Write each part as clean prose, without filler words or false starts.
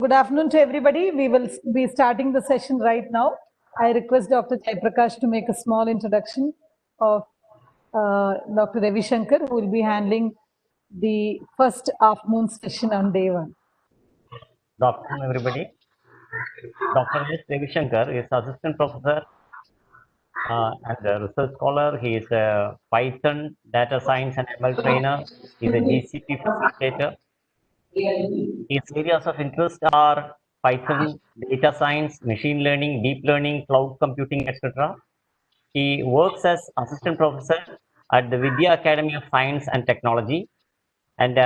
Good afternoon to everybody. We will be starting the session right now. I request Dr. Jaiprakash to make a small introduction of Dr. Ravi Shankar, who will be handling the first afternoon session on day one. Good afternoon, everybody. Dr. S. Ravi Shankar is assistant professor and a research scholar. He is a Python data science and ML trainer. He is a GCP facilitator. His areas of interest are Python, data science, machine learning, deep learning, cloud computing, etc. He works as assistant professor at the Vidya Academy of Science and Technology, and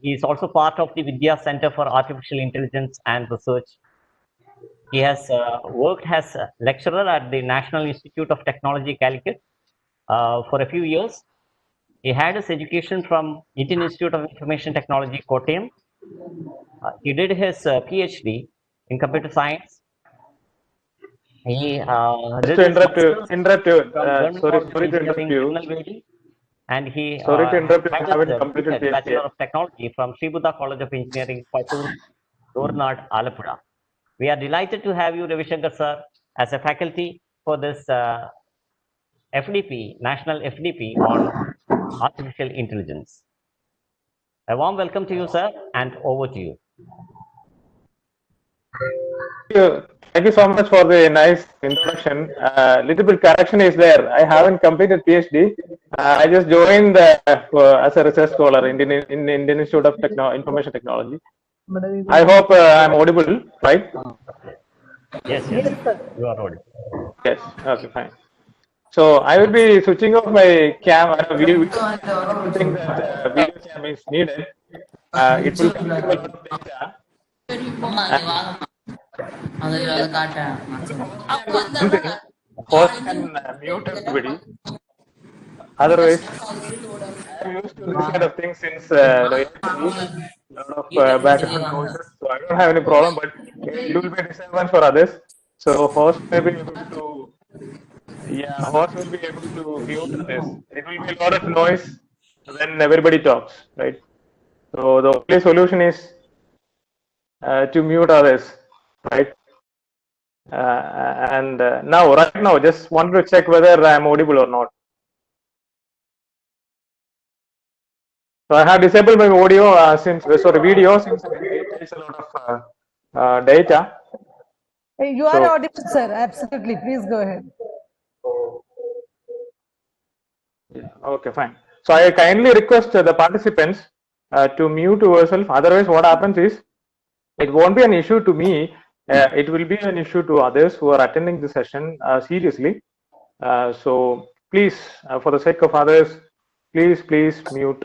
he is also part of the Vidya Center for Artificial Intelligence and Research. He has worked as a lecturer at the National Institute of Technology, Calicut, for a few years. He had his education from Indian Institute of Information Technology, Kottayam. He did his PhD in computer science. He did his interrupt you. Sorry to interrupt you. And he sorry to interrupt you. I haven't completed Bachelor of Technology from Sri Buddha College of Engineering, Pattur, Dornad, Alappuzha. We are delighted to have you, Ravi Shankar sir, as a faculty for this FDP, National FDP on Artificial Intelligence. A warm welcome to you, sir, and over to you. Thank you so much for the nice introduction. Little bit correction is there. I haven't completed PhD. I just joined as a research scholar in Indian Institute of Information Technology. I hope I'm audible, right? Yes, you are audible. Yes, okay, fine. So I will be switching off my camera. I don't think that video cam is needed. It will consume a lot of data. Host can mute everybody. Otherwise, I'm used to this kind of thing since a lot of background noises, so I don't have any problem. But it will be a disturbance for others. So host may be able to, host will be able to mute this. It will be a lot of noise when everybody talks, right? So the only solution is to mute others, right? Right now, just wanted to check whether I am audible or not. So I have disabled my audio video since it takes a lot of data. You are audible, sir. Absolutely. Please go ahead. Yeah, okay, fine. So I kindly request the participants to mute yourself. Otherwise, what happens is it won't be an issue to me. It will be an issue to others who are attending the session seriously. So please, for the sake of others, please mute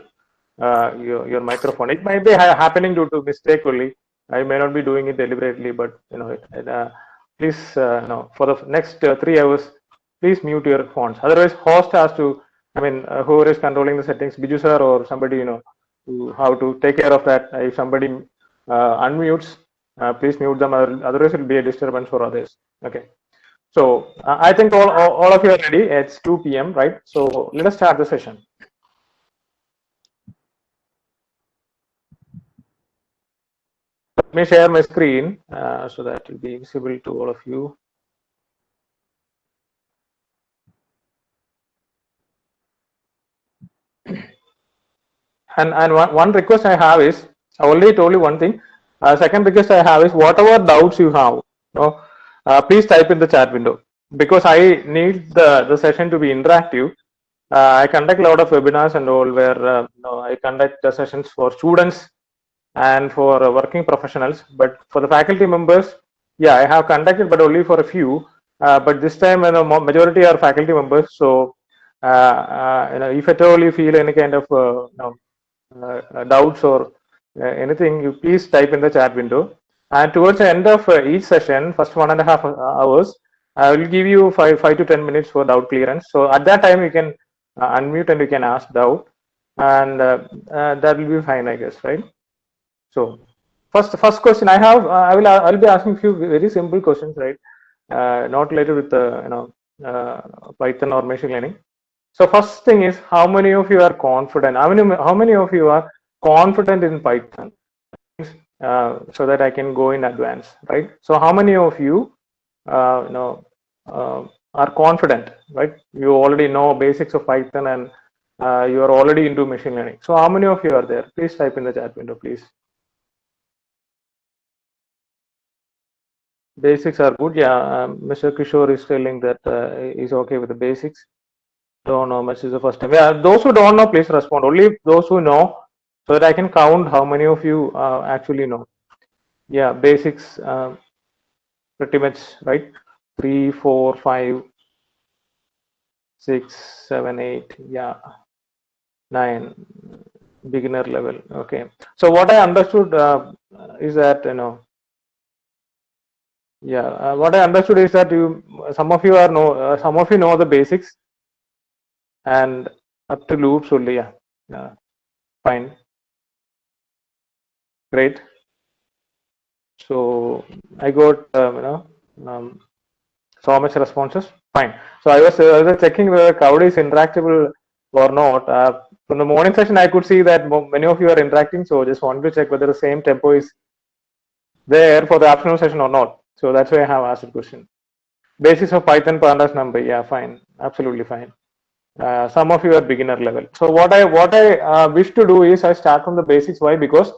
your microphone. It might be happening due to mistake only. I may not be doing it deliberately, but please, for the next 3 hours, please mute your phones. Otherwise, host has to, whoever is controlling the settings, Biju sir or somebody, how to take care of that. If somebody unmutes, please mute them. Otherwise, it will be a disturbance for others. Okay. So I think all of you are ready. It's 2 p.m. right? So let us start the session. Let me share my screen so that it will be visible to all of you. And one request I have is, I already told you one thing. Second request I have is, whatever doubts you have, please type in the chat window, because I need the session to be interactive. I conduct a lot of webinars and all where I conduct the sessions for students and for working professionals, but for the faculty members, I have conducted, but only for a few. But this time, majority are faculty members. So, if at all you feel any kind of doubts or anything, you please type in the chat window. And towards the end of each session, first 1.5 hours, I will give you 5 to 10 minutes for doubt clearance. So at that time, you can unmute and you can ask doubt, and that will be fine, I guess, right? So first question I have, I'll be asking a few very simple questions, right? Not related with Python or machine learning. So first thing is, how many of you are confident? How many of you are confident in Python? so that I can go in advance, right? So how many of you, are confident, right? You already know basics of Python and you are already into machine learning. So how many of you are there? Please type in the chat window, please. Basics are good. Yeah, Mr. Kishore is telling that he's okay with the basics. Don't know much is the first time. Yeah, those who don't know, please respond. Only those who know, so that I can count how many of you actually know. Yeah, basics, pretty much, right? 3, 4, 5, 6, 7, 8. Yeah, 9. Beginner level. Okay. So what I understood is that what I understood is that some of you know the basics and up to loops only. Yeah. Fine. Great. So I got so much responses. Fine. So I was checking whether Cloud is interactable or not. From the morning session, I could see that many of you are interacting. So just wanted to check whether the same tempo is there for the afternoon session or not. So that's why I have asked the question. Basics of Python, pandas, number. Yeah, fine. Absolutely fine. Some of you are beginner level. So what I wish to do is I start from the basics. Why? Because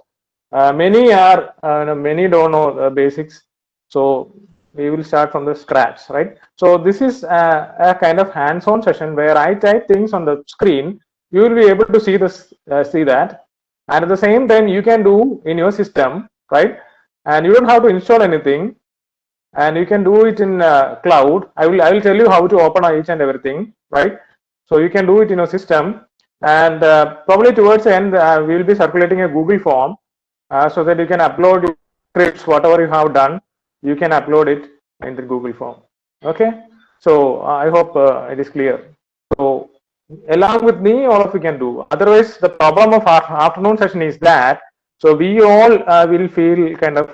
many don't know the basics. So we will start from the scratch, right? So this is a kind of hands-on session where I type things on the screen. You will be able to see this, see that, and at the same time you can do in your system, right? And you don't have to install anything, and you can do it in cloud. I will tell you how to open each and everything, right? So you can do it in your system, and probably towards the end we will be circulating a Google form so that you can upload your scripts, whatever you have done, you can upload it in the Google form. Okay, so I hope it is clear. So along with me, all of you can do. Otherwise, the problem of our afternoon session is that so we all will feel kind of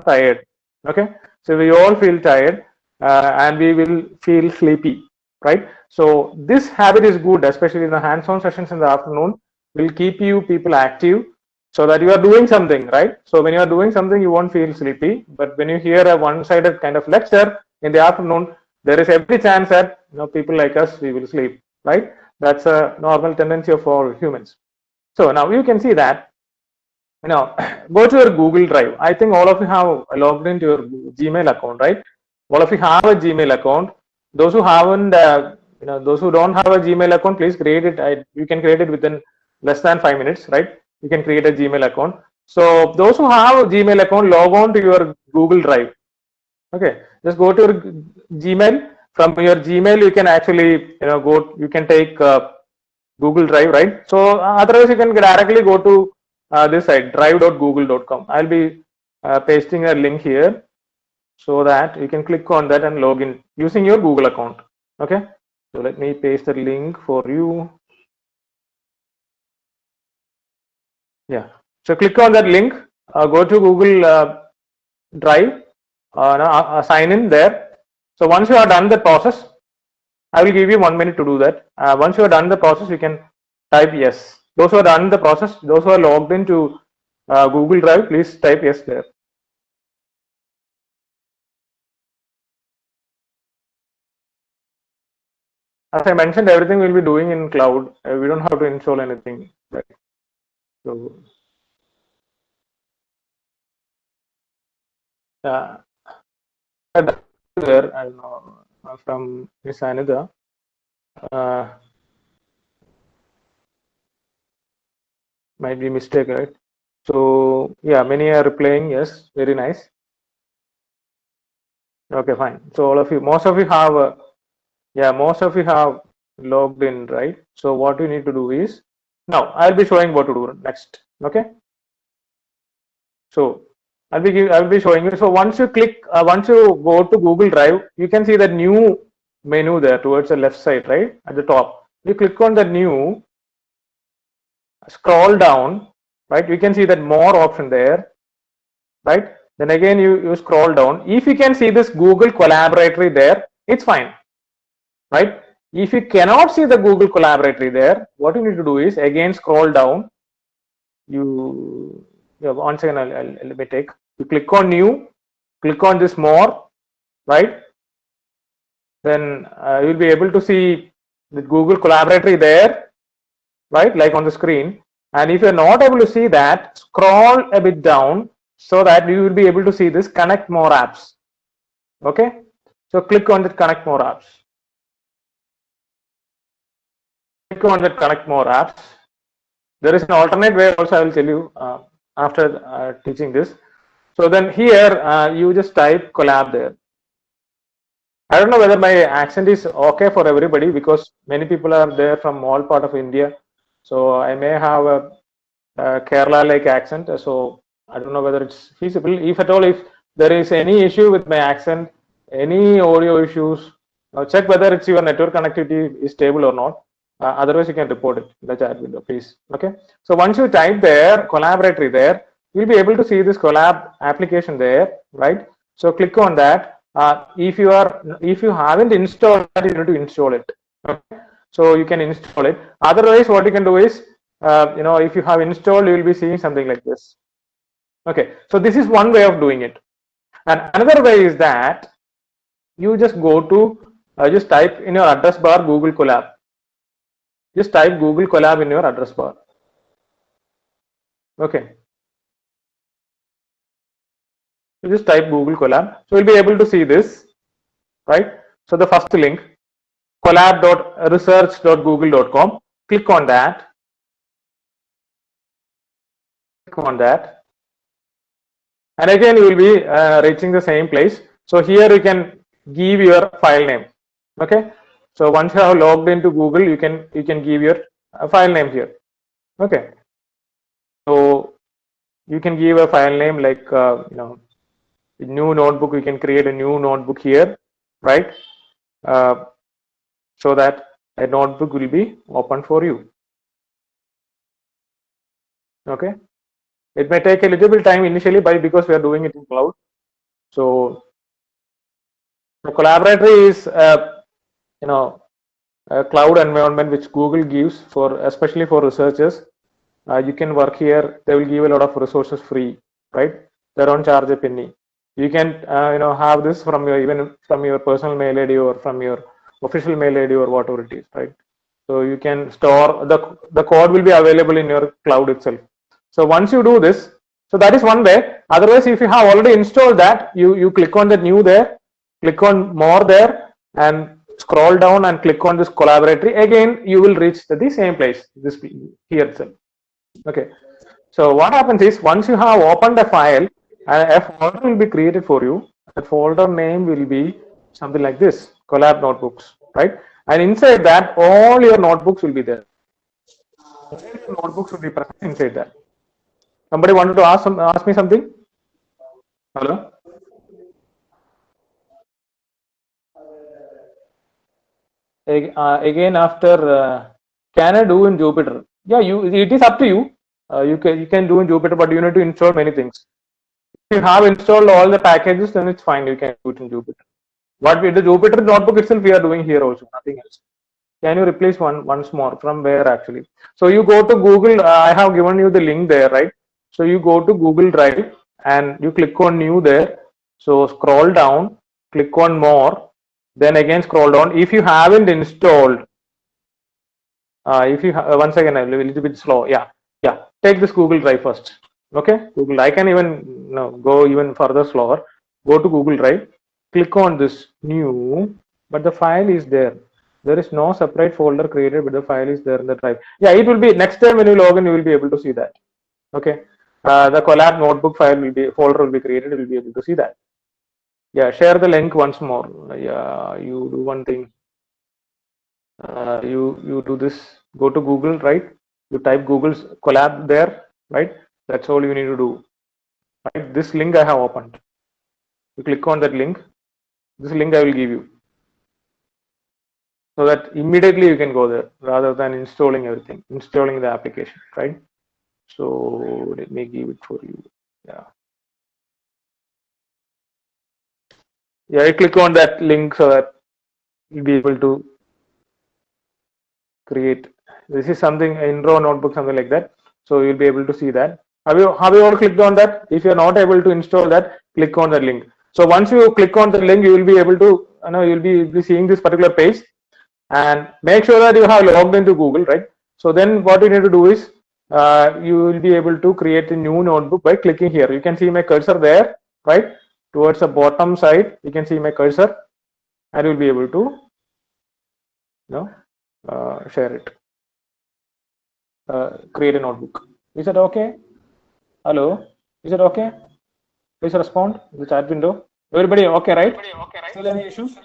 tired. Okay, so we all feel tired and we will feel sleepy, right? So this habit is good, especially in the hands-on sessions in the afternoon. Will keep you people active, so that you are doing something, right? So when you are doing something, you won't feel sleepy. But when you hear a one-sided kind of lecture in the afternoon, there is every chance that people like us, we will sleep, right? That's a normal tendency of all humans. So now you can see that, go to your Google Drive. I think all of you have logged into your Gmail account, right? All of you have a Gmail account. Those who haven't, those who don't have a Gmail account, please create it. You can create it within less than 5 minutes, right? You can create a Gmail account. So those who have a Gmail account, log on to your Google Drive. Okay, just go to your Gmail. From your Gmail, you can actually, you can take Google Drive, right? So otherwise, you can directly go to this site, drive.google.com. I'll be pasting a link here so that you can click on that and log in using your Google account. Okay, so let me paste the link for you. Yeah, so click on that link, go to Google Drive, sign in there. So once you are done the process, I will give you 1 minute to do that. Once you are done the process, you can type yes. Those who are done the process, those who are logged into Google Drive, please type yes there. As I mentioned, everything we'll be doing in cloud. We don't have to install anything. Right? So there, I don't know, from Miss Anida. Might be mistake, right? So yeah, many are replying yes, very nice. Okay, fine. So all of you, most of you have most of you have logged in, right? So what you need to do is, now I'll be showing what to do next. Okay, so I'll be showing you. So once you click, once you go to Google Drive, you can see that new menu there towards the left side, right at the top. You click on the new, scroll down, right? You can see that more option there, right? Then again you scroll down. If you can see this Google Collaboratory there, it's fine, right? If you cannot see the Google Collaboratory there, what you need to do is again scroll down. You Yeah, once again, let me take. You click on new, click on this more, right? Then you'll be able to see the Google Collaboratory there, right? Like on the screen. And if you're not able to see that, scroll a bit down so that you will be able to see this Connect More Apps. Okay. So click on the Connect More Apps. Click on the Connect More Apps. There is an alternate way also, I will tell you after teaching this. So then here you just type collab there. I don't know whether my accent is okay for everybody because many people are there from all part of India. So I may have a Kerala-like accent. So I don't know whether it's feasible. If at all, if there is any issue with my accent, any audio issues, check whether it's your network connectivity is stable or not. Otherwise, you can report it in the chat window, please. Okay. So once you type there, Collaboratory there, you'll be able to see this collab application there, right? So click on that. If you haven't installed that, you need to install it. Okay. So you can install it. Otherwise, what you can do is, if you have installed, you will be seeing something like this. Okay. So this is one way of doing it. And another way is that you just go to, just type in your address bar Google Colab. Just type Google Colab in your address bar. Okay. You just type Google Colab. So you'll be able to see this, right? So the first link, collab.research.google.com. Click on that. Click on that. And again, you will be reaching the same place. So here you can give your file name. Okay. So once you have logged into Google, you can give your file name here. Okay. So you can give a file name like new notebook. You can create a new notebook here, right? So that a notebook will be open for you. Okay. It may take a little bit time initially, because we are doing it in cloud. So the Collaboratory is a cloud environment which Google gives for, especially for researchers. You can work here. They will give a lot of resources free, right? They don't charge a penny. You can have this from even from your personal mail ID or from your official mail ID or whatever it is, right? So you can store the code will be available in your cloud itself. So once you do this, so that is one way. Otherwise, if you have already installed that, you click on the new there, click on more there, and scroll down and click on this Collaboratory. Again, you will reach the same place, this here itself. Okay. So what happens is, once you have opened a file, a folder will be created for you. The folder name will be something like this, Collab Notebooks, right? And inside that, all your notebooks will be there. All your notebooks will be present inside that. Somebody wanted to ask me something? Hello? Again, after can I do in Jupyter? Yeah, it is up to you. You can do in Jupyter, but you need to install many things. If you have installed all the packages, then it's fine. You can do it in Jupyter. What with the Jupyter notebook itself, we are doing here also, nothing else. Can you replace once more? From where actually? So you go to Google. I have given you the link there, right? So you go to Google Drive and you click on new there. So scroll down, click on more, then again scroll down. If you haven't installed, once again, a little bit slow. Yeah. Take this Google Drive first. Okay, Google. I can even go even further slower. Go to Google Drive. Click on this new, but the file is there. There is no separate folder created, but the file is there in the drive. Yeah, it will be next time when you log in, you will be able to see that. Okay, the Collab notebook folder will be created. You will be able to see that. Yeah, share the link once more. Yeah, you do one thing. You do this. Go to Google, right? You type Google's Collab there, right? That's all you need to do. Right? This link I have opened. You click on that link. This link I will give you, so that immediately you can go there rather than installing everything, installing the application, right? So let me give it for you. Yeah, I click on that link so that you'll be able to create. This is something intro notebook, something like that. So you'll be able to see that. Have you all clicked on that? If you are not able to install that, click on the link. So once you click on the link, you will be able to, you'll be seeing this particular page, and make sure that you have logged into Google, right? So then what you need to do is you will be able to create a new notebook by clicking here. You can see my cursor there, right? Towards the bottom side, you can see my cursor, and you'll be able to share it. Create a notebook. Is that okay? Hello? Is it okay? Please respond in the chat window. Everybody okay, right? Still any issues?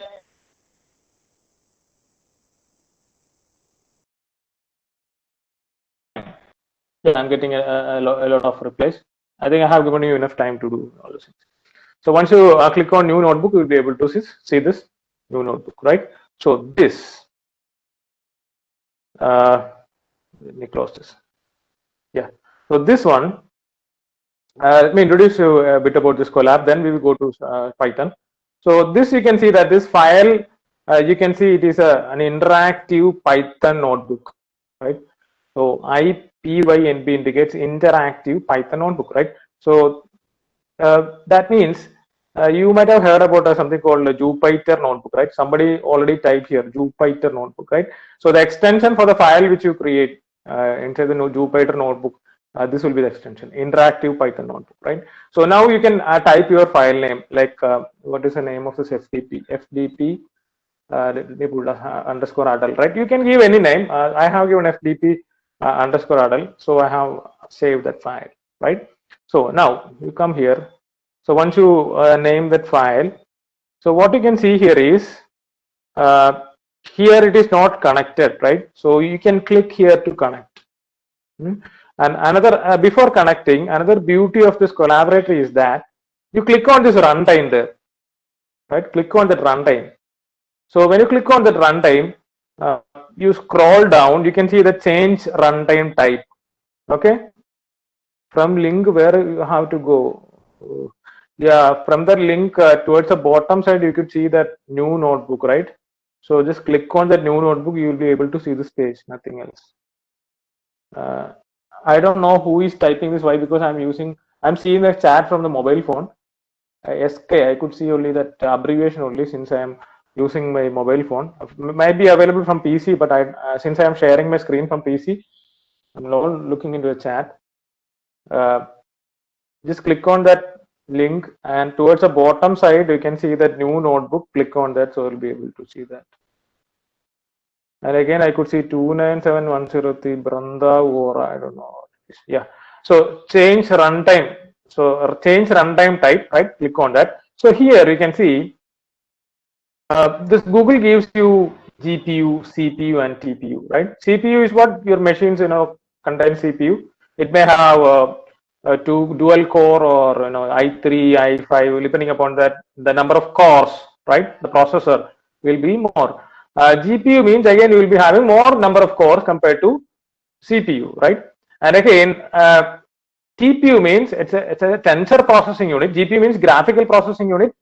Yeah, I'm getting a lot of replies. I think I have given you enough time to do all those things. So once you click on new notebook, you'll be able to see this new notebook, right? So this, let me close this. Yeah. So this one, let me introduce you a bit about this Colab. Then we will go to Python. So this, you can see that this file, you can see it is an interactive Python notebook, right? So IPYNB indicates interactive Python notebook, right? So that means you might have heard about something called a Jupyter notebook, right? Somebody already typed here Jupyter notebook, right? So the extension for the file which you create inside the Jupyter notebook, this will be the extension, interactive Python notebook, right? So now you can type your file name, like what is the name of this FDP underscore adult, right? You can give any name. I have given FDP underscore adult, so I have saved that file, right? So now you come here. So once you name that file, so what you can see here is here it is not connected, right? So you can click here to connect. And another before connecting, another beauty of this collaborator is that you click on this runtime there, right? Click on that runtime. So when you click on that runtime, you scroll down, you can see the change runtime type. Okay, from link where you have to go. Yeah, from the link towards the bottom side, you could see that new notebook, right? So just click on that new notebook, you will be able to see this page, nothing else. I don't know who is typing this. Why? Because I'm seeing the chat from the mobile phone. SK, I could see only that abbreviation only, since I am using my mobile phone. It might be available from PC, but since I am sharing my screen from PC, I'm not looking into the chat. Just click on that link, and towards the bottom side you can see that new notebook. Click on that, so you'll be able to see that. And again, I could see 297103 Branda, or I don't know. Yeah. So change runtime. So change runtime type, right? Click on that. So here you can see this Google gives you GPU, CPU, and TPU, right? CPU is what your machines contain CPU. It may have two dual core, or i3, i5, depending upon that the number of cores, right? The processor will be more. GPU means again you will be having more number of cores compared to CPU, right? And again, TPU means it's a tensor processing unit. GPU means graphical processing unit.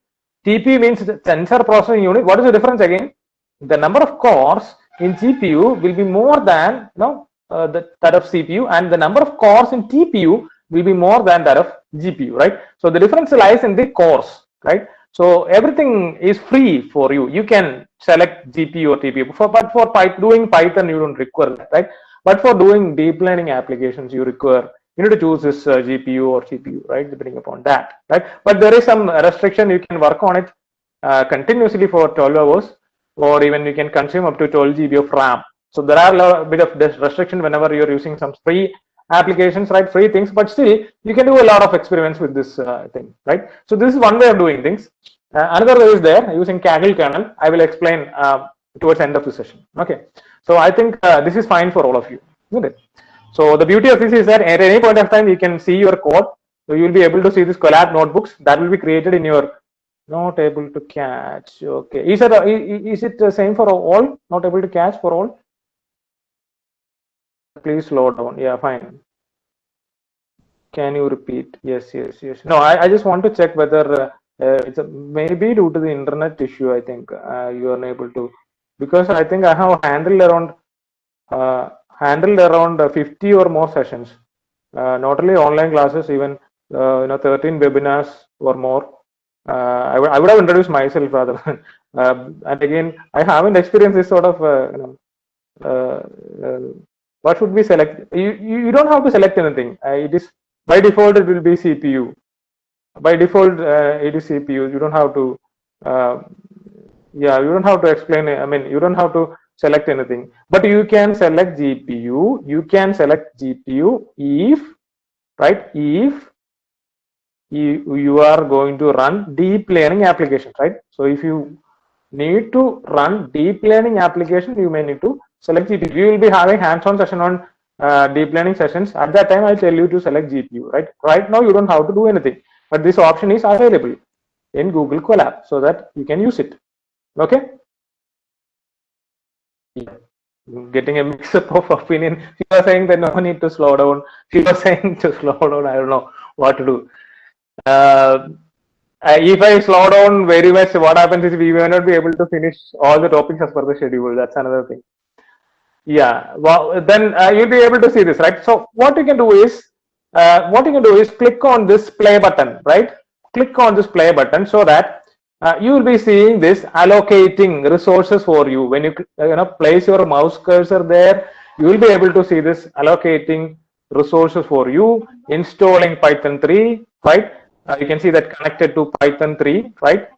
TPU means tensor processing unit. What is the difference again? The number of cores in GPU will be more than that of CPU, and the number of cores in TPU will be more than that of GPU, right? So the difference lies in the cores, right? So everything is free for you. You can select GPU or TPU, but for doing Python, you don't require that, right? But for doing deep learning applications, you need to choose this GPU or CPU, right? Depending upon that, right? But there is some restriction. You can work on it continuously for 12 hours, or even you can consume up to 12 GB of RAM. So there are a bit of restriction whenever you're using some free applications, right? Free things, but still you can do a lot of experiments with this thing, right? So this is one way of doing things. Another way is there using Kaggle kernel. I will explain towards the end of the session. Okay, so I think this is fine for all of you, isn't it? So the beauty of this is that at any point of time you can see your code. So you will be able to see this Colab notebooks that will be created in your not able to catch. Okay, is it the same for all? Not able to catch for all? Please slow down. Yeah, fine. Can you repeat? Yes. No, I just want to check whether it's maybe due to the internet issue. I think you are unable to, because I think I have handled around 50 or more sessions. not only online classes, even 13 webinars or more. I would have introduced myself rather. And again, I haven't experienced this sort of what should we select? You don't have to select anything. It is by default it will be CPU. By default it is CPU. You don't have to. Yeah, you don't have to explain. I mean, you don't have to select anything. But you can select GPU. You can select GPU if you are going to run deep learning applications, right? So if you need to run deep learning application, you may need to select GPU. We will be having hands-on session on deep learning sessions. At that time, I'll tell you to select GPU, right? Right now, you don't have to do anything, but this option is available in Google Colab so that you can use it. Okay? Yeah. Getting a mix-up of opinion. You are saying that no need to slow down. You are saying to slow down. I don't know what to do. If I slow down very much, what happens is we may not be able to finish all the topics as per the schedule. That's another thing. Yeah, well, then you'll be able to see this, right? So what you can do is, click on this play button, right? Click on this play button so that you will be seeing this allocating resources for you. When you place your mouse cursor there, you will be able to see this allocating resources for you, installing Python 3, right? You can see that connected to Python 3, right?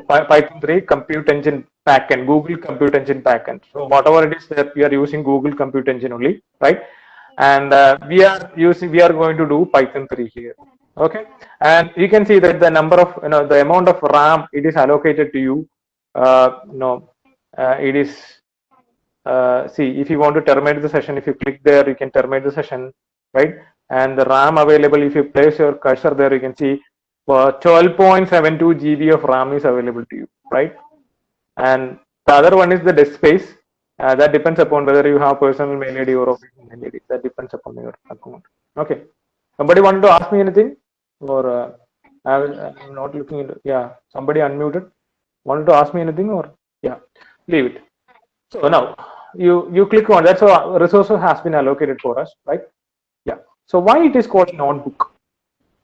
Python 3 compute engine backend, Google compute engine backend. So whatever it is that we are using Google compute engine only, right? And we are going to do Python 3 here. Okay, and you can see that the number of the amount of RAM it is allocated to you. It is see, if you want to terminate the session, if you click there, you can terminate the session, right? And the RAM available, if you place your cursor there, you can see 12.72 GB of RAM is available to you, right? And the other one is the disk space. That depends upon whether you have personal mail ID or official mail ID. That depends upon your account. Okay. Somebody wanted to ask me anything, or I'm not looking into. Yeah, somebody unmuted. Wanted to ask me anything, or yeah, leave it. So now you click on that. So resources has been allocated for us, right? Yeah. So why it is called notebook?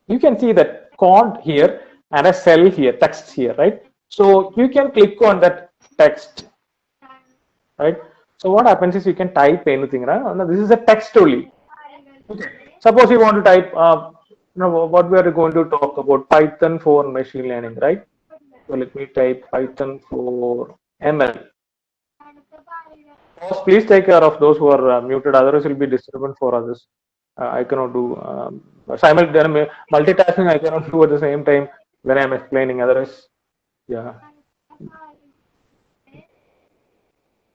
You can see that code here and a cell here, text here, right? So you can click on that text, right? So what happens is you can type anything, right? No, this is a text only. Okay. Suppose you want to type, what we are going to talk about, Python for machine learning, right? So let me type Python for ML. Please take care of those who are muted, otherwise it will be disturbance for others. I cannot do multitasking. I cannot do at the same time when I am explaining. Otherwise, yeah.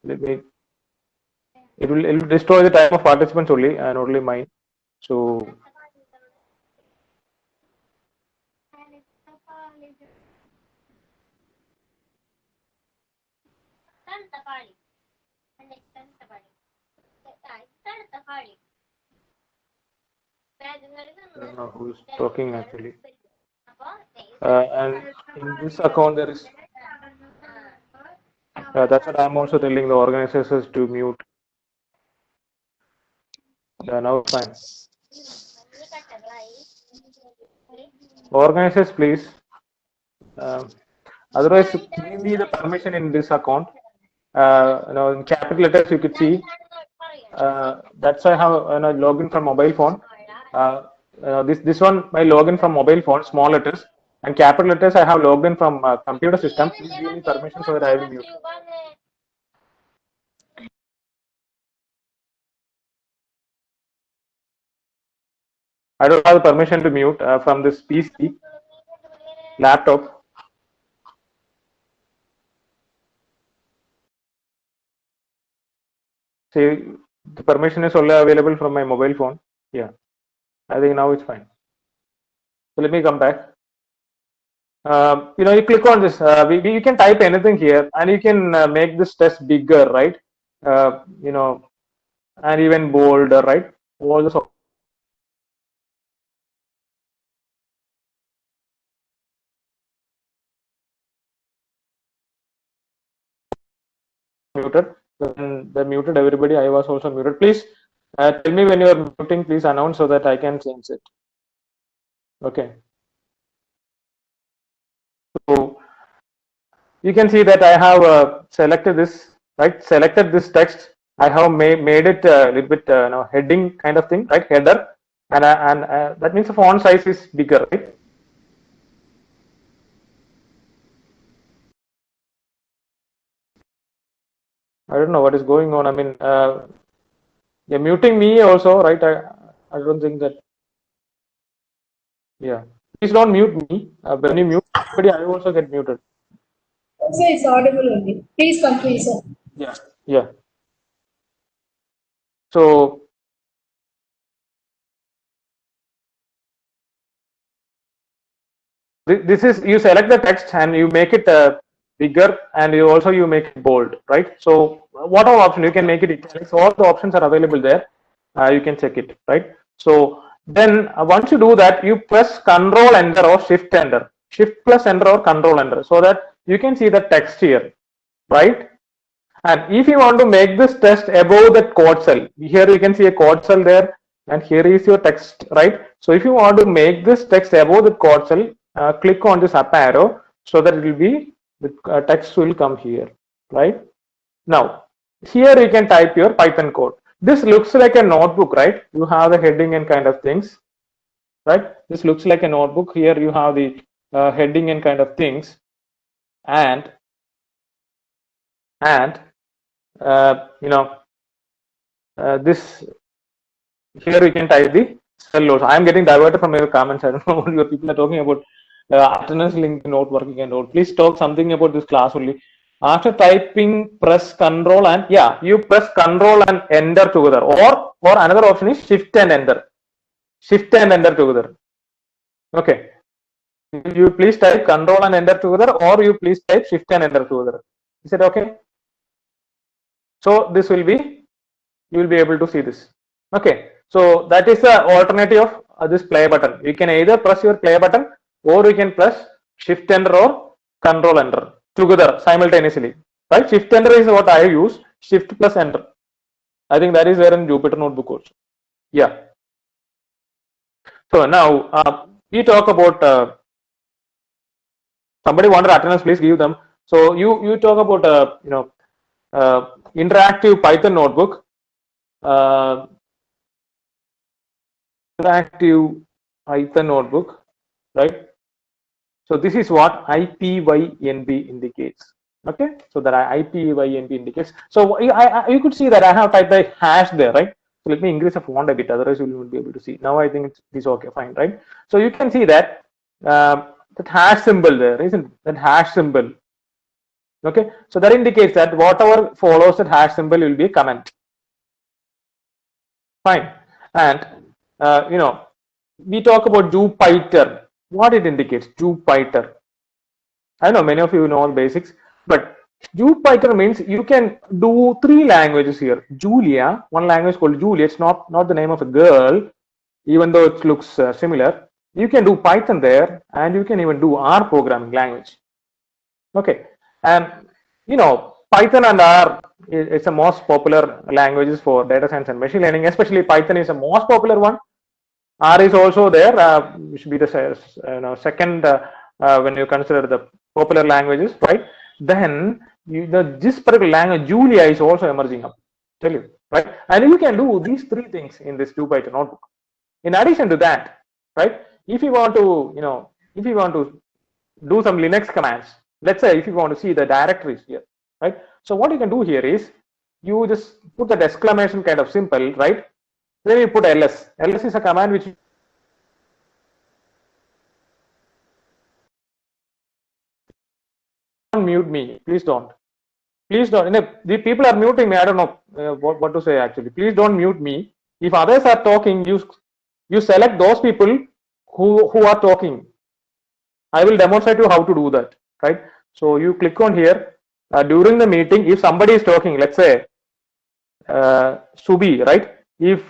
Let me. It will destroy the time of participants only and only mine. So. I don't know who is talking actually. And in this account there is. That's what I'm also telling the organizers to mute. Now it's fine. Organizers, please. Otherwise, give me the permission in this account. In capital letters, you could see. That's why I have login from mobile phone. This one, my login from mobile phone, small letters, and capital letters. I have logged in from computer system. Please give me permission so that I will mute. I don't have permission to mute from this PC laptop. See, the permission is only available from my mobile phone. Yeah, I think now it's fine. So let me come back. You click on this. You can type anything here, and you can make this test bigger, right? And even bolder, right? All the muted. When they muted everybody, I was also muted. Please Tell me when you are muting, please announce so that I can change it. Okay. So you can see that I have selected this, right? Selected this text. I have made it a little bit heading kind of thing, right? Header, and that means the font size is bigger, right? I don't know what is going on. I mean, you're muting me also, right? I don't think that. Yeah. Please don't mute me. When you mute somebody, I also get muted. Also, it's audible only. Please complete, sir. Yeah. Yeah. So this is, you select the text and you make it bigger, and you make it bold, right? So what all options, you can make it italics. All the options are available there. You can check it, right? So then once you do that, you press Control Enter or Shift Enter, Shift plus Enter or Control Enter, so that you can see the text here, right? And if you want to make this text above that code cell, here you can see a code cell there, and here is your text, right? So if you want to make this text above the code cell, click on this up arrow, so that it will be, the text will come here, right? Now, here you can type your Python code. This looks like a notebook, right? You have the heading and kind of things, right? This looks like a notebook. Here you have the heading and kind of things, and this, here you can type the cell loads. I am getting diverted from your comments. I don't know what your people are talking about. Attendance link not working and all. Please talk something about this class only. After typing, press Control and you press Control and Enter together. Or another option is Shift and Enter. Shift and Enter together. Okay. You please type Control and Enter together, or you please type Shift and Enter together. Is it okay? So this will be, you will be able to see this. Okay. So that is the alternative of this play button. You can either press your play button, or you can press Shift Enter or Control Enter together simultaneously. Right? Shift Enter is what I use. Shift plus Enter. I think that is there in Jupyter Notebook also. Yeah. So now we talk about. Somebody wanted attendance, please give them. So you talk about interactive Python notebook. Interactive Python notebook, right? So this is what IPYNB indicates. Okay, so that IPYNB indicates. So you could see that I have typed the hash there, right? So let me increase the font a bit, otherwise you won't be able to see. Now I think it's okay, fine, right? So you can see that that hash symbol there, isn't it? That hash symbol. Okay, so that indicates that whatever follows that hash symbol will be a comment. Fine, and we talk about Jupyter. What it indicates, Jupyter. I know many of you know all basics, but Jupyter means you can do 3 languages here. Julia, one language called Julia. It's not the name of a girl, even though it looks similar. You can do Python there, and you can even do R programming language. Okay, and Python and R is the most popular languages for data science and machine learning. Especially Python is the most popular one. R is also there. Should be the second when you consider the popular languages, right? Then this particular language, Julia, is also emerging up. Tell you, right? And you can do these 3 things in this Jupyter notebook. In addition to that, right? If you want to, do some Linux commands, let's say if you want to see the directories here, right? So what you can do here is you just put that exclamation kind of symbol, right? Then you put ls. Ls is a command which don't mute me. Please don't. Please don't. The people are muting me. I don't know what to say actually. Please don't mute me. If others are talking, you select those people who are talking. I will demonstrate you how to do that. Right. So you click on here during the meeting. If somebody is talking, let's say Subi, right? If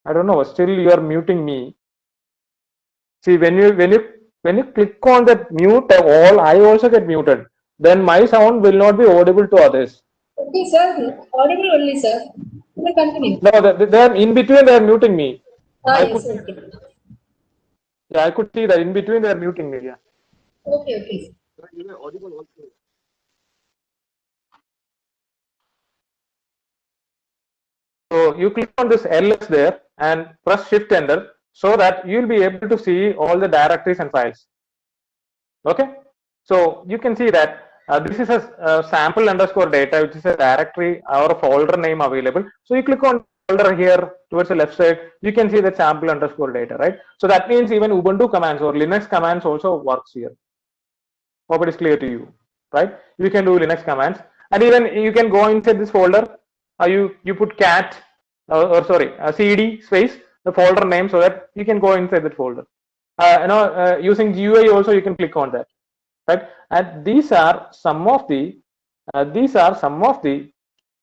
I don't know, still you are muting me. See, when you click on that mute all, I also get muted. then my sound will not be audible to others. Okay, sir. Audible only, sir. You may continue. No, they are in between. They are muting me. Ah, I yes, could, okay. yeah, I could see that in between they are muting me. Yeah. Okay, okay. So you click on this ls there and press shift enter so that you will be able to see all the directories and files. Okay, so you can see that this is a sample underscore data, which is a directory or a folder name available. So you click on folder here towards the left side, you can see the sample underscore data, right? So that means even Ubuntu commands or Linux commands also works here. Hope it is clear to you, right? You can do Linux commands, and even you can go inside this folder. You put cat or sorry cd space the folder name so that you can go inside that folder. Using GUI also you can click on that, right? And these are some of the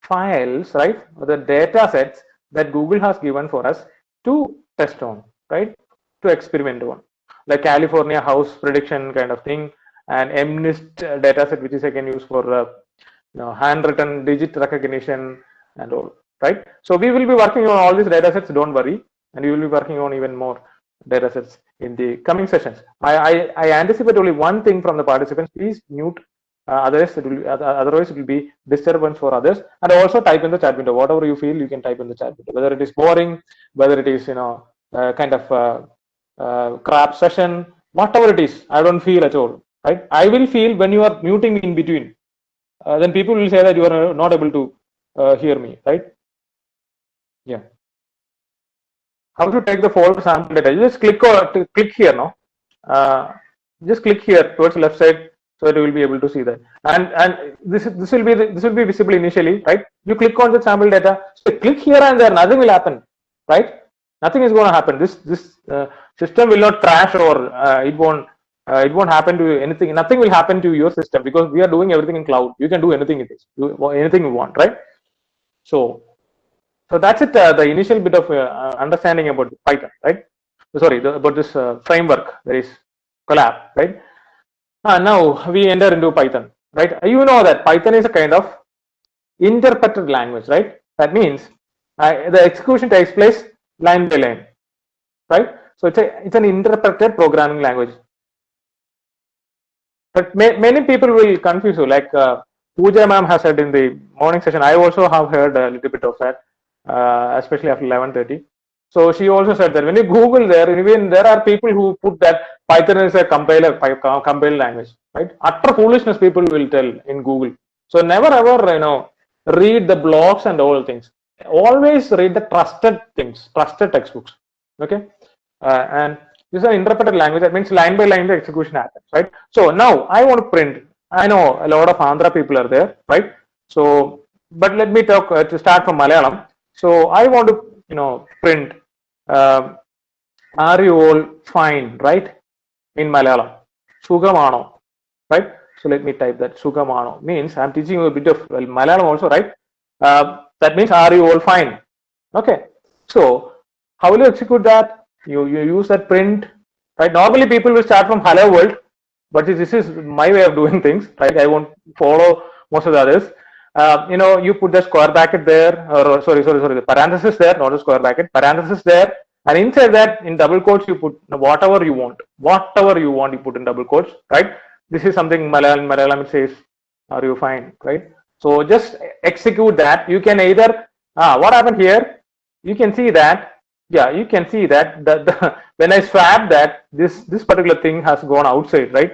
files, right? Or the data sets that Google has given for us to test on, right? To experiment on, like California house prediction kind of thing, and MNIST data set, which is again used for handwritten digit recognition and all, right? So we will be working on all these data sets, don't worry, and we will be working on even more data sets in the coming sessions. I anticipate only one thing from the participants: please mute, otherwise it will be disturbance for others. And also type in the chat window whatever you feel, you can type in the chat window, whether it is boring, whether it is kind of crap session, whatever it is. I don't feel at all, right? I will feel when you are muting in between. Then people will say that you are not able to hear me, right? Yeah. How to take the folder sample data? You just click here now. Just click here towards the left side so that you will be able to see that. And this will be visible initially, right? You click on the sample data. So click here and there, nothing will happen, right? Nothing is going to happen. This system will not crash or it won't happen to anything. Nothing will happen to your system because we are doing everything in cloud. You can do anything it is, anything you want, right? So that's it. The initial bit of understanding about Python, right? Sorry, about this framework. There is Colab, right? Now we enter into Python, right? You know that Python is a kind of interpreted language, right? That means the execution takes place line by line, right? So it's an interpreted programming language. But many people will confuse you, like Pooja ma'am has said in the morning session. I also have heard a little bit of that. Especially after 11:30. So she also said that when you Google even there are people who put that Python is a compiled language, right? Utter foolishness people will tell in Google. So never ever read the blogs and all things. Always read the trusted things, trusted textbooks. Okay, and this is an interpreted language. That means line by line the execution happens, right? So now I want to print. I know a lot of Andhra people are there, right? So, but let me talk to start from Malayalam. So I want to, print, are you all fine, right? In Malayalam, Sugamano, right? So let me type that. Sugamano means I'm teaching you a bit of Malayalam also, right? That means are you all fine? Okay. So how will you execute that? You use that print, right? Normally people will start from hello world, but this is my way of doing things, right? I won't follow most of the others. You put the square bracket there, or sorry, the parenthesis there, not a square bracket, parenthesis there, and inside that in double quotes you put whatever you want you put in double quotes, right? This is something Malayalam it says, are you fine, right? So just execute that. You can either what happened here, you can see that, yeah, you can see that the when I swap that this particular thing has gone outside, right?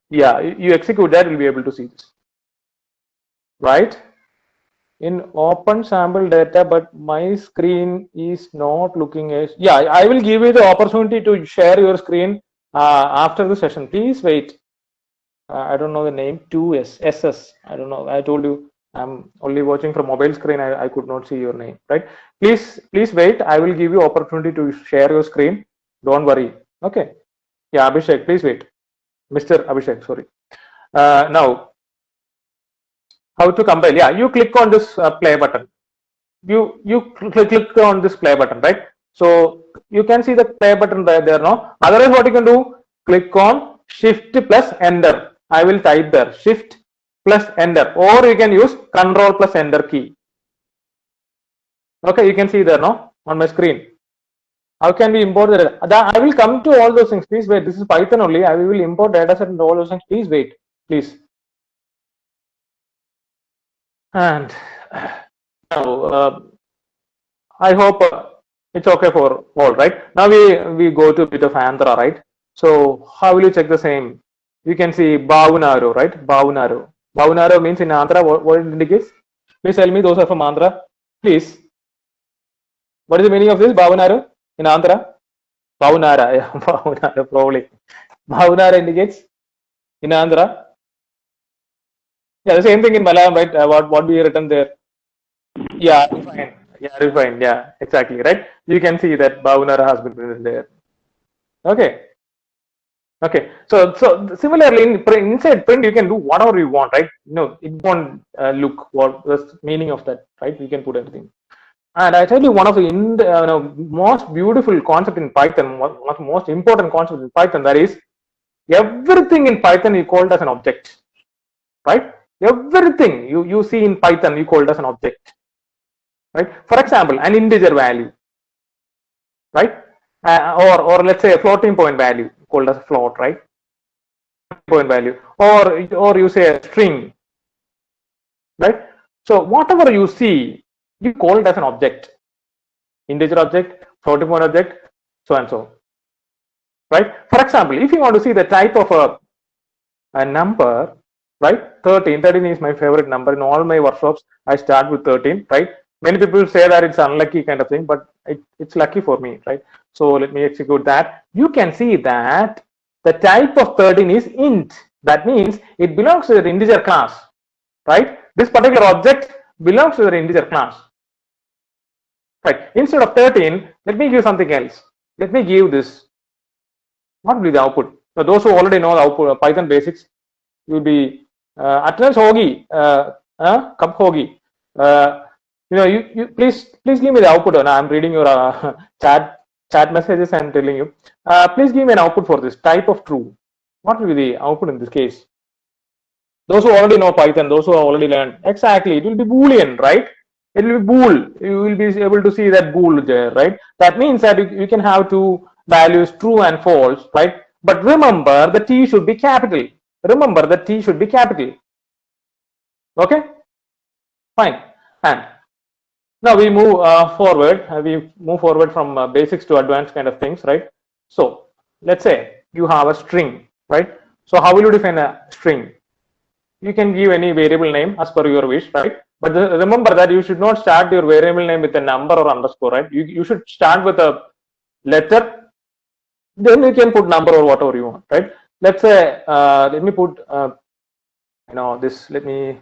Yeah, you execute that, you'll be able to see this. Right, in open sample data, but my screen is not looking as, yeah, I will give you the opportunity to share your screen after the session. Please wait. I don't know the name, 2SS, I don't know. I told you I'm only watching from mobile screen. I could not see your name, right? Please wait. I will give you opportunity to share your screen. Don't worry. Okay. Yeah, Abhishek, please wait. Mr. Abhishek, sorry. Now, how to compile? Yeah, you click on this play button. You click on this play button, right? So you can see the play button right there now. Otherwise, what you can do? Click on Shift plus Enter. I will type there Shift plus enter, or you can use control plus enter key. Okay, you can see there now on my screen. How can we import the data? I will come to all those things. Please wait. This is Python only. I will import data set and all those things. Please wait. Please. And now, I hope it's okay for all, right? Now we go to a bit of Andhra, right? So how will you check the same? You can see Bhavunaru, right? Bhavunaru. Bhavunaru means in Andhra, what it indicates? Please tell me, those are from Andhra. Please. What is the meaning of this Bhavunaru in Andhra? Bhavunara, yeah, Bhavunara, probably. Bhavunara indicates in Andhra. Yeah, the same thing in Malayalam, right? What we written there? Yeah, fine. Yeah, refined. Yeah, exactly, right? You can see that Bhavunara has been printed there. Okay. Okay. So similarly, inside print, you can do whatever you want, right? It won't look what the meaning of that, right? You can put everything. And I tell you, one of the most beautiful concept in Python, one of the most important concepts in Python, that is everything in Python you called as an object, right? Everything you see in Python you called as an object, right? For example, an integer value, right? Or let's say a floating point value called as a float, right? Point value, or you say a string, right? So whatever you see, you call it as an object, integer object, floating point object, so and so, right? For example, if you want to see the type of a number, right? 13 is my favorite number. In all my workshops, I start with 13, right? Many people say that it's unlucky kind of thing, but it's lucky for me, right? So let me execute that. You can see that the type of 13 is int. That means it belongs to the integer class, right? This particular object belongs to the integer class. Right. Instead of 13, let me give something else. Let me give this. What will be the output? So those who already know the output, Python basics, you will be attendance hogi, cup hogi. You please give me the output. I'm reading your chat messages and telling you. Please give me an output for this type of true. What will be the output in this case? Those who already know Python, those who have already learned, exactly, it will be Boolean, right? It will be bool. You will be able to see that bool there, right? That means that you can have two values, true and false, right? But remember, the T should be capital. Remember, the T should be capital. Okay? Fine. And now we move forward. We move forward from basics to advanced kind of things, right? So let's say you have a string, right? So how will you define a string? You can give any variable name as per your wish, right? But remember that you should not start your variable name with a number or underscore, right? You should start with a letter, then you can put number or whatever you want, right? Let's say, let me put, this, let me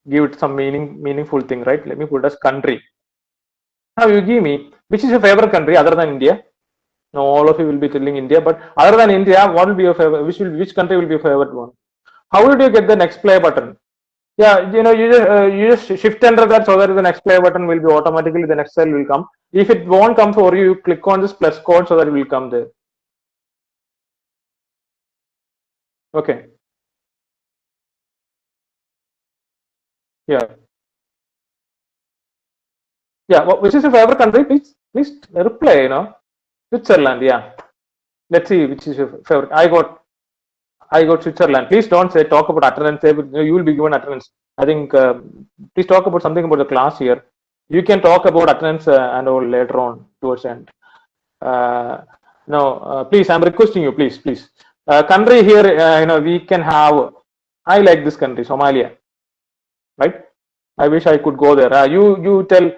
give it some meaningful thing, right? Let me put as country. Now you give me, which is your favorite country other than India? Now all of you will be telling India, but other than India, what will be your favorite? Which country will be your favorite one? How would you get the next play button? Yeah, you just shift enter that so that the next play button will be automatically, the next cell will come. If it won't come for you, you click on this plus code so that it will come there. Okay. Yeah. Yeah. Which is your favorite country? Please reply. Switzerland. Yeah. Let's see which is your favorite. I got Switzerland. Please don't talk about attendance. You will be given attendance. I think please talk about something about the class here. You can talk about attendance and all later on towards the end. Please, I'm requesting you, please. Country here, we can have. I like this country, Somalia. Right? I wish I could go there. You tell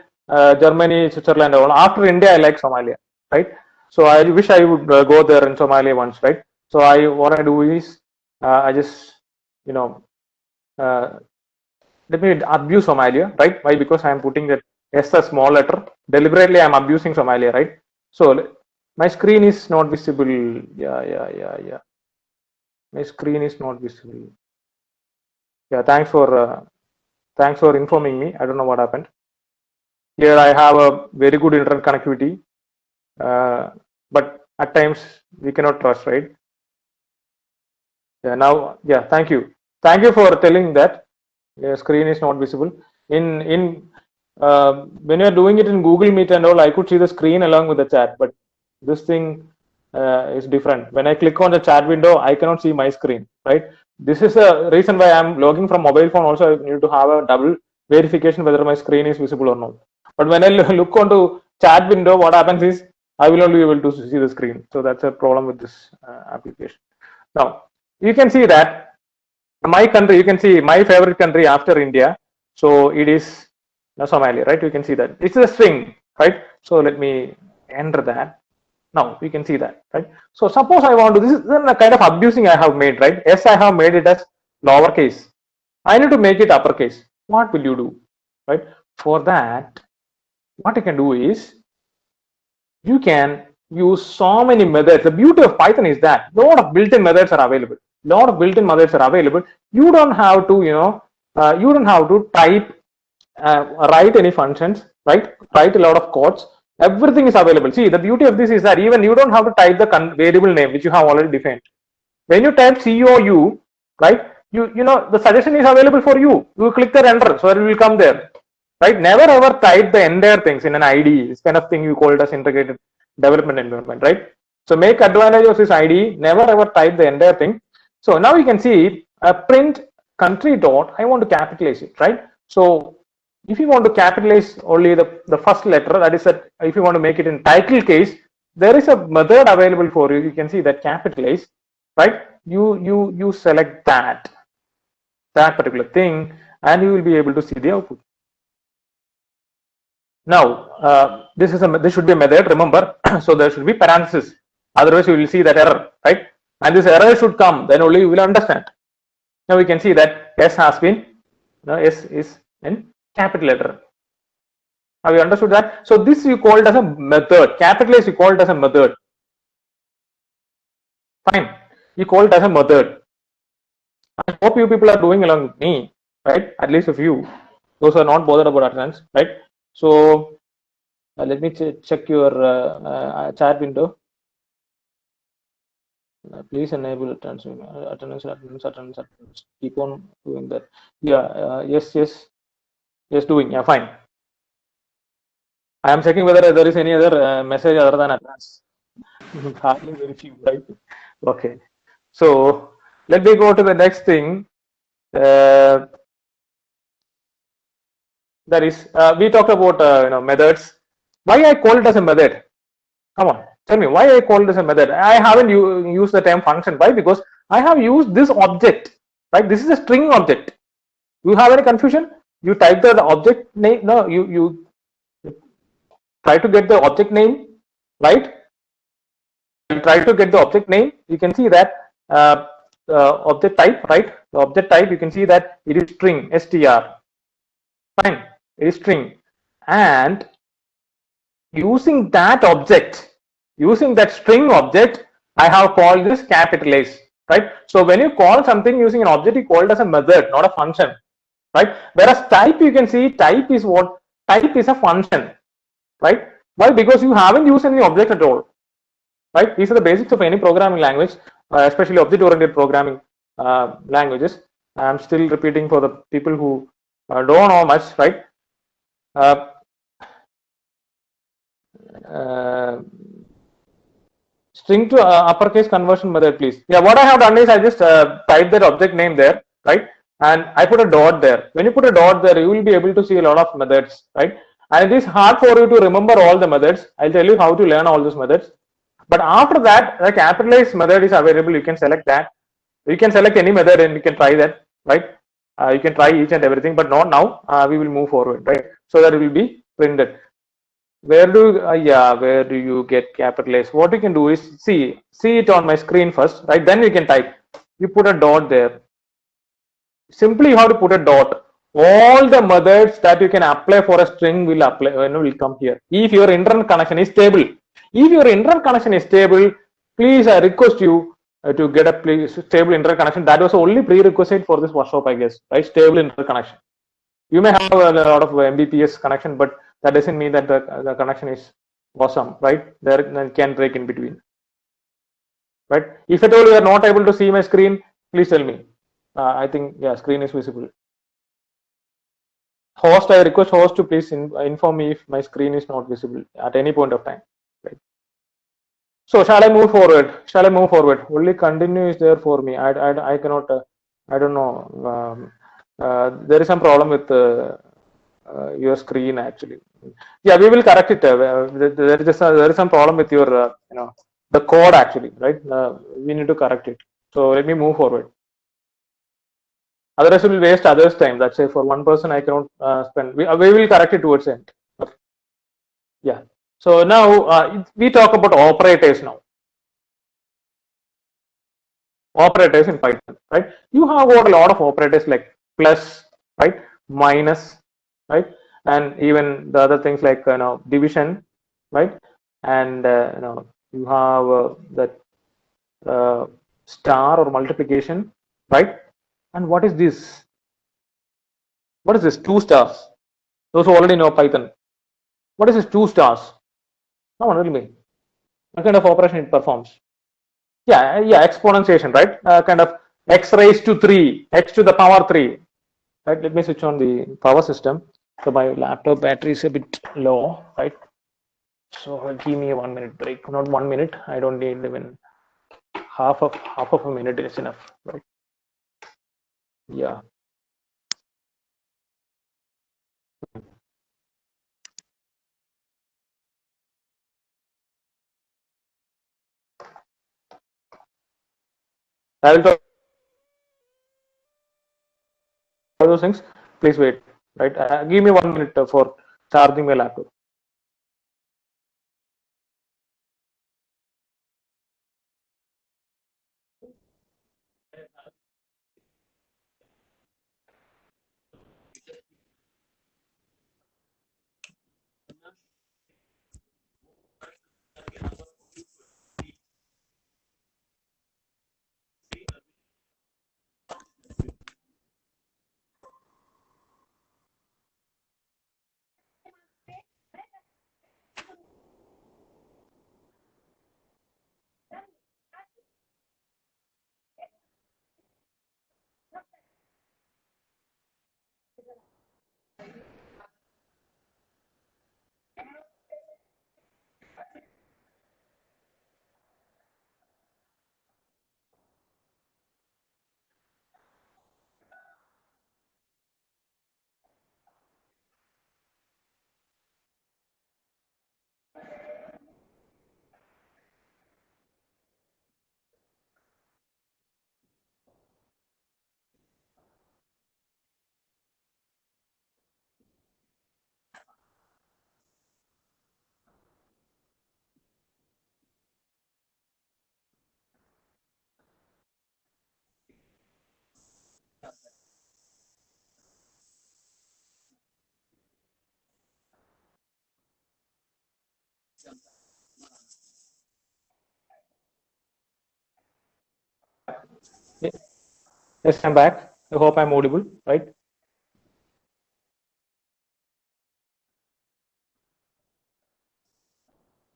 Germany, Switzerland. After India, I like Somalia. Right? So I wish I would go there in Somalia once. Right? So what I do is I just let me abuse Somalia, right? Why? Because I am putting that S a small letter. Deliberately, I am abusing Somalia, right? So my screen is not visible. Yeah. My screen is not visible. Yeah, thanks for informing me. I don't know what happened. Here I have a very good internet connectivity, but at times we cannot trust, right? Yeah. Now, yeah. Thank you for telling that. Your screen is not visible. When you're doing it in Google Meet and all, I could see the screen along with the chat, but this thing is different. When I click on the chat window, I cannot see my screen, right? This is the reason why I'm logging from mobile phone. Also, I need to have a double verification whether my screen is visible or not. But when I look onto chat window, what happens is I will only be able to see the screen. So that's a problem with this application. Now, you can see that my country, you can see my favorite country after India. So it is Somalia, right? You can see that it's a string, right? So let me enter that. Now we can see that, right? So suppose I want to, this is a kind of abusing I have made, right? Yes, I have made it as lowercase. I need to make it uppercase. What will you do, right? For that, what you can do is you can use so many methods. The beauty of Python is that a lot of built-in methods are available. You don't have to, you don't have to type, write any functions, right? Write a lot of codes. Everything is available. See, the beauty of this is that even you don't have to type the variable name which you have already defined. When you type COU, right? You know the suggestion is available for you. You click the enter, so it will come there, right? Never ever type the entire things in an IDE. This kind of thing you call it as integrated development environment, right? So make advantage of this IDE. Never ever type the entire thing. So now you can see print country dot. I want to capitalize it, right? So if you want to capitalize only the first letter, that is that if you want to make it in title case, there is a method available for you. You can see that capitalize, right? You select that particular thing, and you will be able to see the output. Now this should be a method. Remember, so there should be parenthesis. Otherwise, you will see that error, right? And this error should come. Then only you will understand. Now we can see that S has been, S is in capital letter. Have you understood that? So this you call it as a method. Capitalize you call it as a method. Fine. You call it as a method. I hope you people are doing along with me, right? At least a few. Those are not bothered about attendance, right? So let me check your chat window. Please enable attendance. Keep on doing that. Yeah. Yes. Doing. Yeah. Fine. I am checking whether there is any other message other than attendance. Hardly very few, right? Okay. So let me go to the next thing. That is, we talked about methods. Why I call it as a method? Come on, tell me why I call it as a method. I haven't used the term function. Why? Because I have used this object, right? This is a string object. You have any confusion? You type the object name. No, you try to get the object name, right? You try to get the object name. You can see that object type, right? The object type, you can see that it is string, str. Fine, it is string. And using that object, using that string object, I have called this capitalize, right? So when you call something using an object, you call it as a method, not a function, right? Whereas type, you can see type is what? Type is a function, right? Why? Because you haven't used any object at all, right? These are the basics of any programming language, especially object-oriented programming languages. I'm still repeating for the people who don't know much, right? String to uppercase conversion method, please. Yeah, what I have done is I just typed that object name there, right? And I put a dot there. When you put a dot there, you will be able to see a lot of methods, right? And it is hard for you to remember all the methods. I'll tell you how to learn all those methods. But after that, the capitalize method is available. You can select that. You can select any method and you can try that, right? You can try each and everything, but not now. We will move forward, right? So that it will be printed. Where do you get capitalize? What you can do is see it on my screen first, right? Then you can type. You put a dot there. Simply you have to put a dot. All the methods that you can apply for a string will come here. If your internet connection is stable. If your internet connection is stable, please I request you to get a stable internet connection. That was the only prerequisite for this workshop, I guess, right? Stable internet connection. You may have a lot of Mbps connection, but that doesn't mean that the connection is awesome, right? There can break in between, right? If at all you are not able to see my screen, please tell me. I think, yeah, screen is visible. Host, I request host to please inform me if my screen is not visible at any point of time. Right. So shall I move forward? Shall I move forward? Only continue is there for me. I cannot. I don't know. There is some problem with your screen actually. Yeah, we will correct it. There is some problem with your the code actually, right? We need to correct it. So let me move forward. Otherwise, we will waste others' time. That's say for one person, I cannot spend. We will correct it towards the end. Okay. Yeah. So now we talk about operators now. Operators in Python, right? You have got a lot of operators like plus, right? Minus, right? And even the other things like division, right? And you have that star or multiplication, right? And what is this? What is this? 2 stars. Those who already know Python. What is this 2 stars? No one tell me. What kind of operation it performs? Yeah, exponentiation, right? Kind of x raised to 3, x to the power 3. Right? Let me switch on the power system. So my laptop battery is a bit low, right? So give me a 1 minute break. Not 1 minute. I don't need even half of a minute is enough, right? Yeah. I will talk about those things. Please wait, right? Give me 1 minute for charging my laptop. Yes, I'm back. I hope I'm audible, right?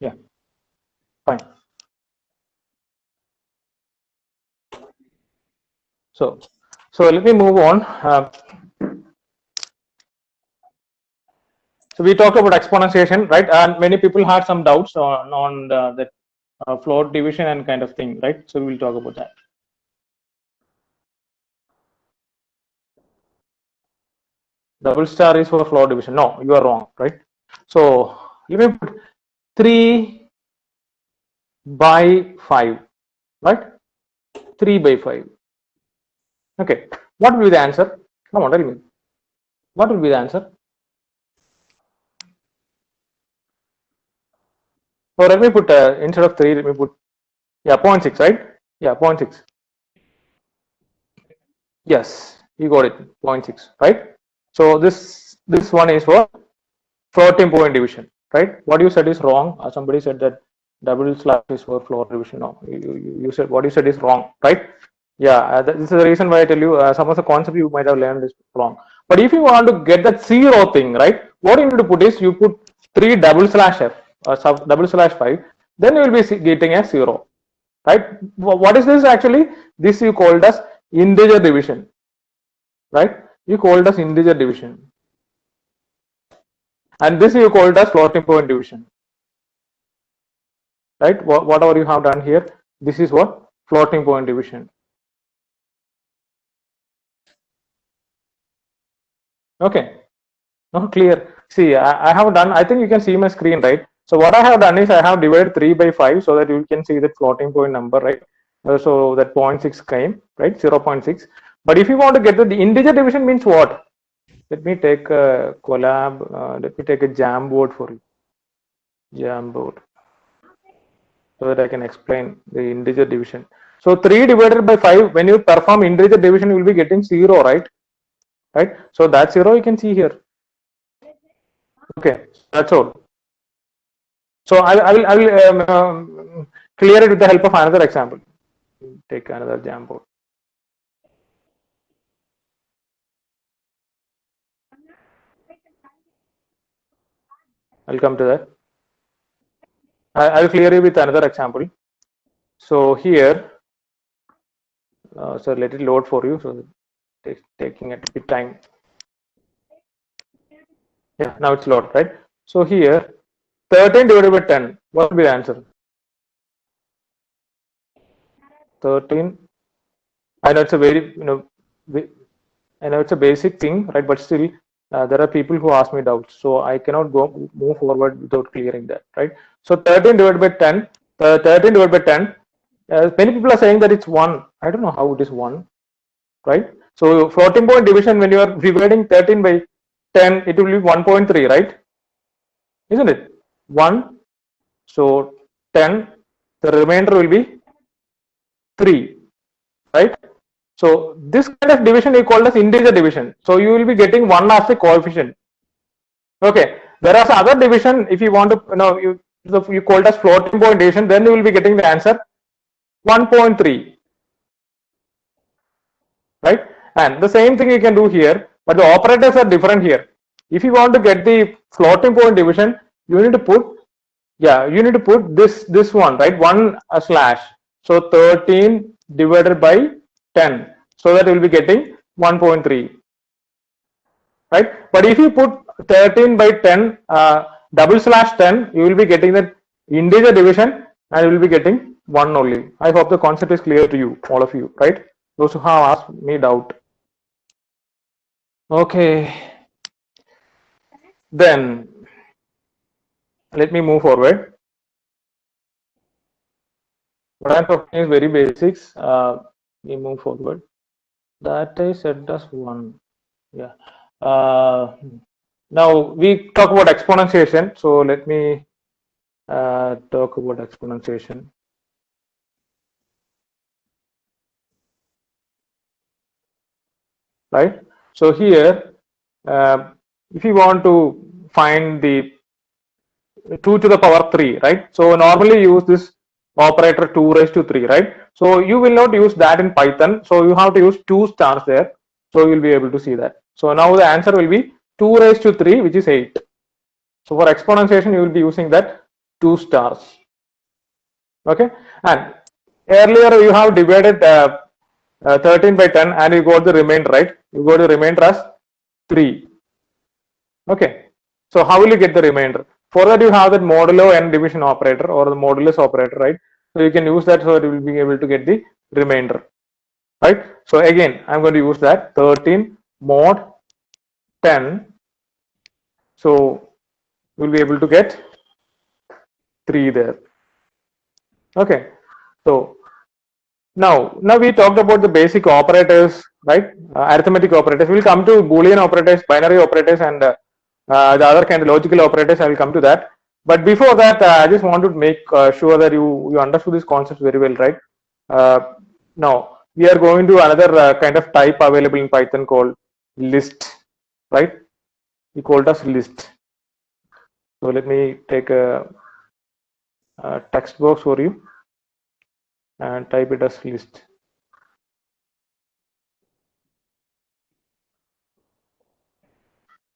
Yeah, fine. So let me move on. So we talked about exponentiation, right? And many people had some doubts on the float division and kind of thing, right? So we will talk about that. Double star is for floor division. No, you are wrong, right? So let me put 3 by 5, right? 3 by 5. Okay, what will be the answer? Come on, tell me. What will be the answer? So let me put instead of 3, let me put 0.6, right? Yeah, 0.6. Yes, you got it, 0.6, right? So this one is for floating point division, right? What you said is wrong. Somebody said that double slash is for floor division. No, you said what you said is wrong, right? Yeah, this is the reason why I tell you some of the concept you might have learned is wrong. But if you want to get that 0 thing, right? What you need to put is you put 3 double slash f double slash 5, then you will be getting a 0, right? What is this actually? This you called as integer division, right? You called as integer division. and this you call it as floating point division, right? Whatever you have done here, this is what floating point division. Okay, no, clear. See, I have done, I think you can see my screen, right? So what I have done is I have divided 3 by 5 so that you can see that floating point number, right? So that 0.6 came, right? 0.6. But if you want to get the integer division means what? Let me take a collab, let me take a Jamboard for you. Jamboard. So that I can explain the integer division. So 3 divided by 5, when you perform integer division, you will be getting 0, right? Right? So that 0 you can see here. Okay, that's all. So I will clear it with the help of another example. Take another Jamboard. I'll come to that. I'll clear it with another example. So here, so let it load for you. So taking a bit time. Yeah, now it's loaded, right? So here, 13 divided by 10. What will be the answer? 13. I know it's a very, I know it's a basic thing, right? But still, there are people who ask me doubts, so I cannot move forward without clearing that, right? So 13 divided by 10. 13 divided by 10. Many people are saying that it's 1. I don't know how it is 1, right? So floating point division, when you are dividing 13 by 10, it will be 1.3, right? Isn't it? 1. So 10. The remainder will be 3, right? So this kind of division is called as integer division. So you will be getting 1 as the coefficient. Okay. Whereas other division, if you want to, you call it as floating point division, then you will be getting the answer 1.3. Right? And the same thing you can do here, but the operators are different here. If you want to get the floating point division, you need to put, this one, right? 1 slash. So 13 divided by 10. So that you will be getting 1.3. Right? But if you put 13 by 10, double slash 10, you will be getting the integer division and you will be getting 1 only. I hope the concept is clear to you, all of you, right? Those who have asked me doubt. Okay. Then let me move forward. What I'm talking is very basics. We move forward. That I said as 1. Yeah. Now we talk about exponentiation. So let me talk about exponentiation. Right. So here, if you want to find the 2 to the power 3, right? So normally use this operator 2 raised to 3, right? So you will not use that in Python. So you have to use 2 stars there. So you will be able to see that. So now the answer will be 2 raised to 3, which is 8. So for exponentiation, you will be using that 2 stars. Okay. And earlier you have divided 13 by 10 and you got the remainder, right? You got the remainder as 3. Okay. So how will you get the remainder? For that you have that modulo n division operator or the modulus operator, right? So you can use that so that you will be able to get the remainder, right? So again, I'm going to use that 13 mod 10. So we'll be able to get 3 there. Okay. So now we talked about the basic operators, right? Arithmetic operators. We'll come to Boolean operators, binary operators, and the other kind of logical operators. I will come to that. But before that, I just want to make sure that you understood this concept very well, right? Now we are going to another kind of type available in Python called list, right? We call it as list. So let me take a text box for you and type it as list.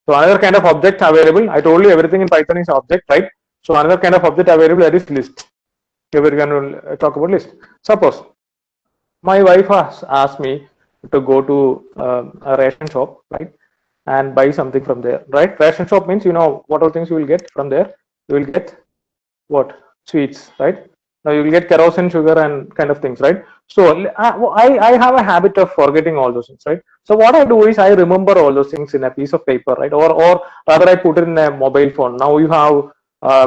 So another kind of object available. I told you everything in Python is object, right? So another kind of object available, that is list. Here we're going to talk about list. Suppose my wife has asked me to go to a ration shop, right? and buy something from there, right? Ration shop means, you know, what all things you will get from there. You will get what? Sweets, right? Now you will get kerosene, sugar, and kind of things, right? So I have a habit of forgetting all those things, right? So what I do is I remember all those things in a piece of paper, right? Or rather I put it in a mobile phone. Now you have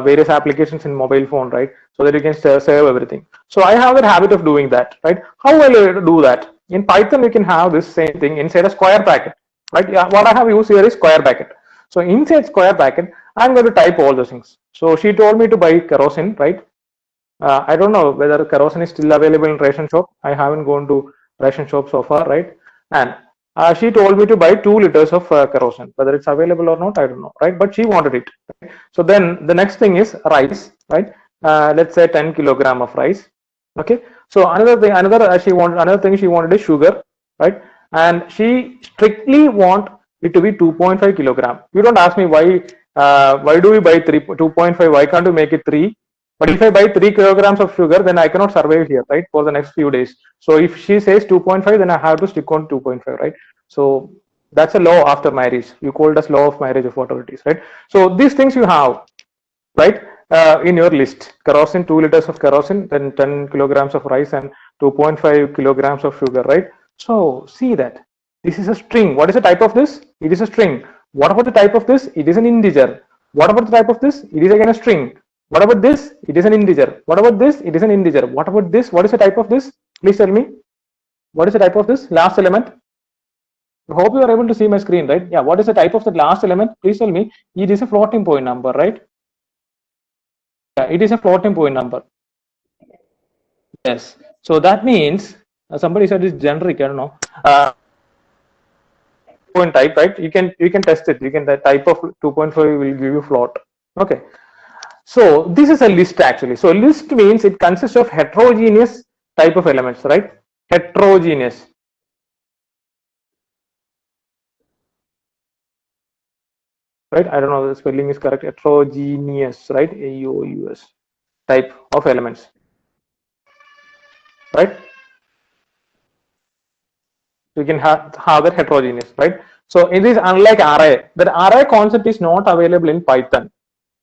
various applications in mobile phone, right? So that you can save everything. So I have that habit of doing that, right? How will I do that? In Python, you can have this same thing inside a square bracket, right? Yeah, what I have used here is square bracket. So inside square bracket, I'm going to type all those things. So she told me to buy kerosene, right? I don't know whether kerosene is still available in ration shop. I haven't gone to ration shop so far, right? And she told me to buy 2 liters of kerosene. Whether it's available or not, I don't know, right? But she wanted it. Right? So then the next thing is rice, right? Let's say 10 kilogram of rice. Okay. So another thing she wanted is sugar, right? And she strictly want it to be 2.5 kilogram. You don't ask me why do we buy 2.5? Why can't you make it 3? But if I buy 3 kilograms of sugar, then I cannot survive here, right, for the next few days. So if she says 2.5, then I have to stick on 2.5, right? So that's a law after marriage. You called us law of marriage of whatever it is, right? So these things you have, right, in your list. Kerosene, 2 liters of kerosene, then 10 kilograms of rice and 2.5 kilograms of sugar, right? So see that. This is a string. What is the type of this? It is a string. What about the type of this? It is an integer. What about the type of this? It is again a string. What about this? It is an integer. What about this? It is an integer. What about this? What is the type of this? Please tell me. What is the type of this last element? I hope you are able to see my screen, right? Yeah. What is the type of the last element? Please tell me. It is a floating point number, right? Yeah, it is a floating point number. Yes. So that means somebody said it's generic. I don't know. Point type, right? You can test it. You can, the type of 2.5 will give you float. Okay. So this is a list actually. So list means it consists of heterogeneous type of elements, right? Heterogeneous. Right? I don't know if the spelling is correct. Heterogeneous, right? AOUS type of elements. Right? You can have that heterogeneous, right? So it is unlike array. That array concept is not available in Python.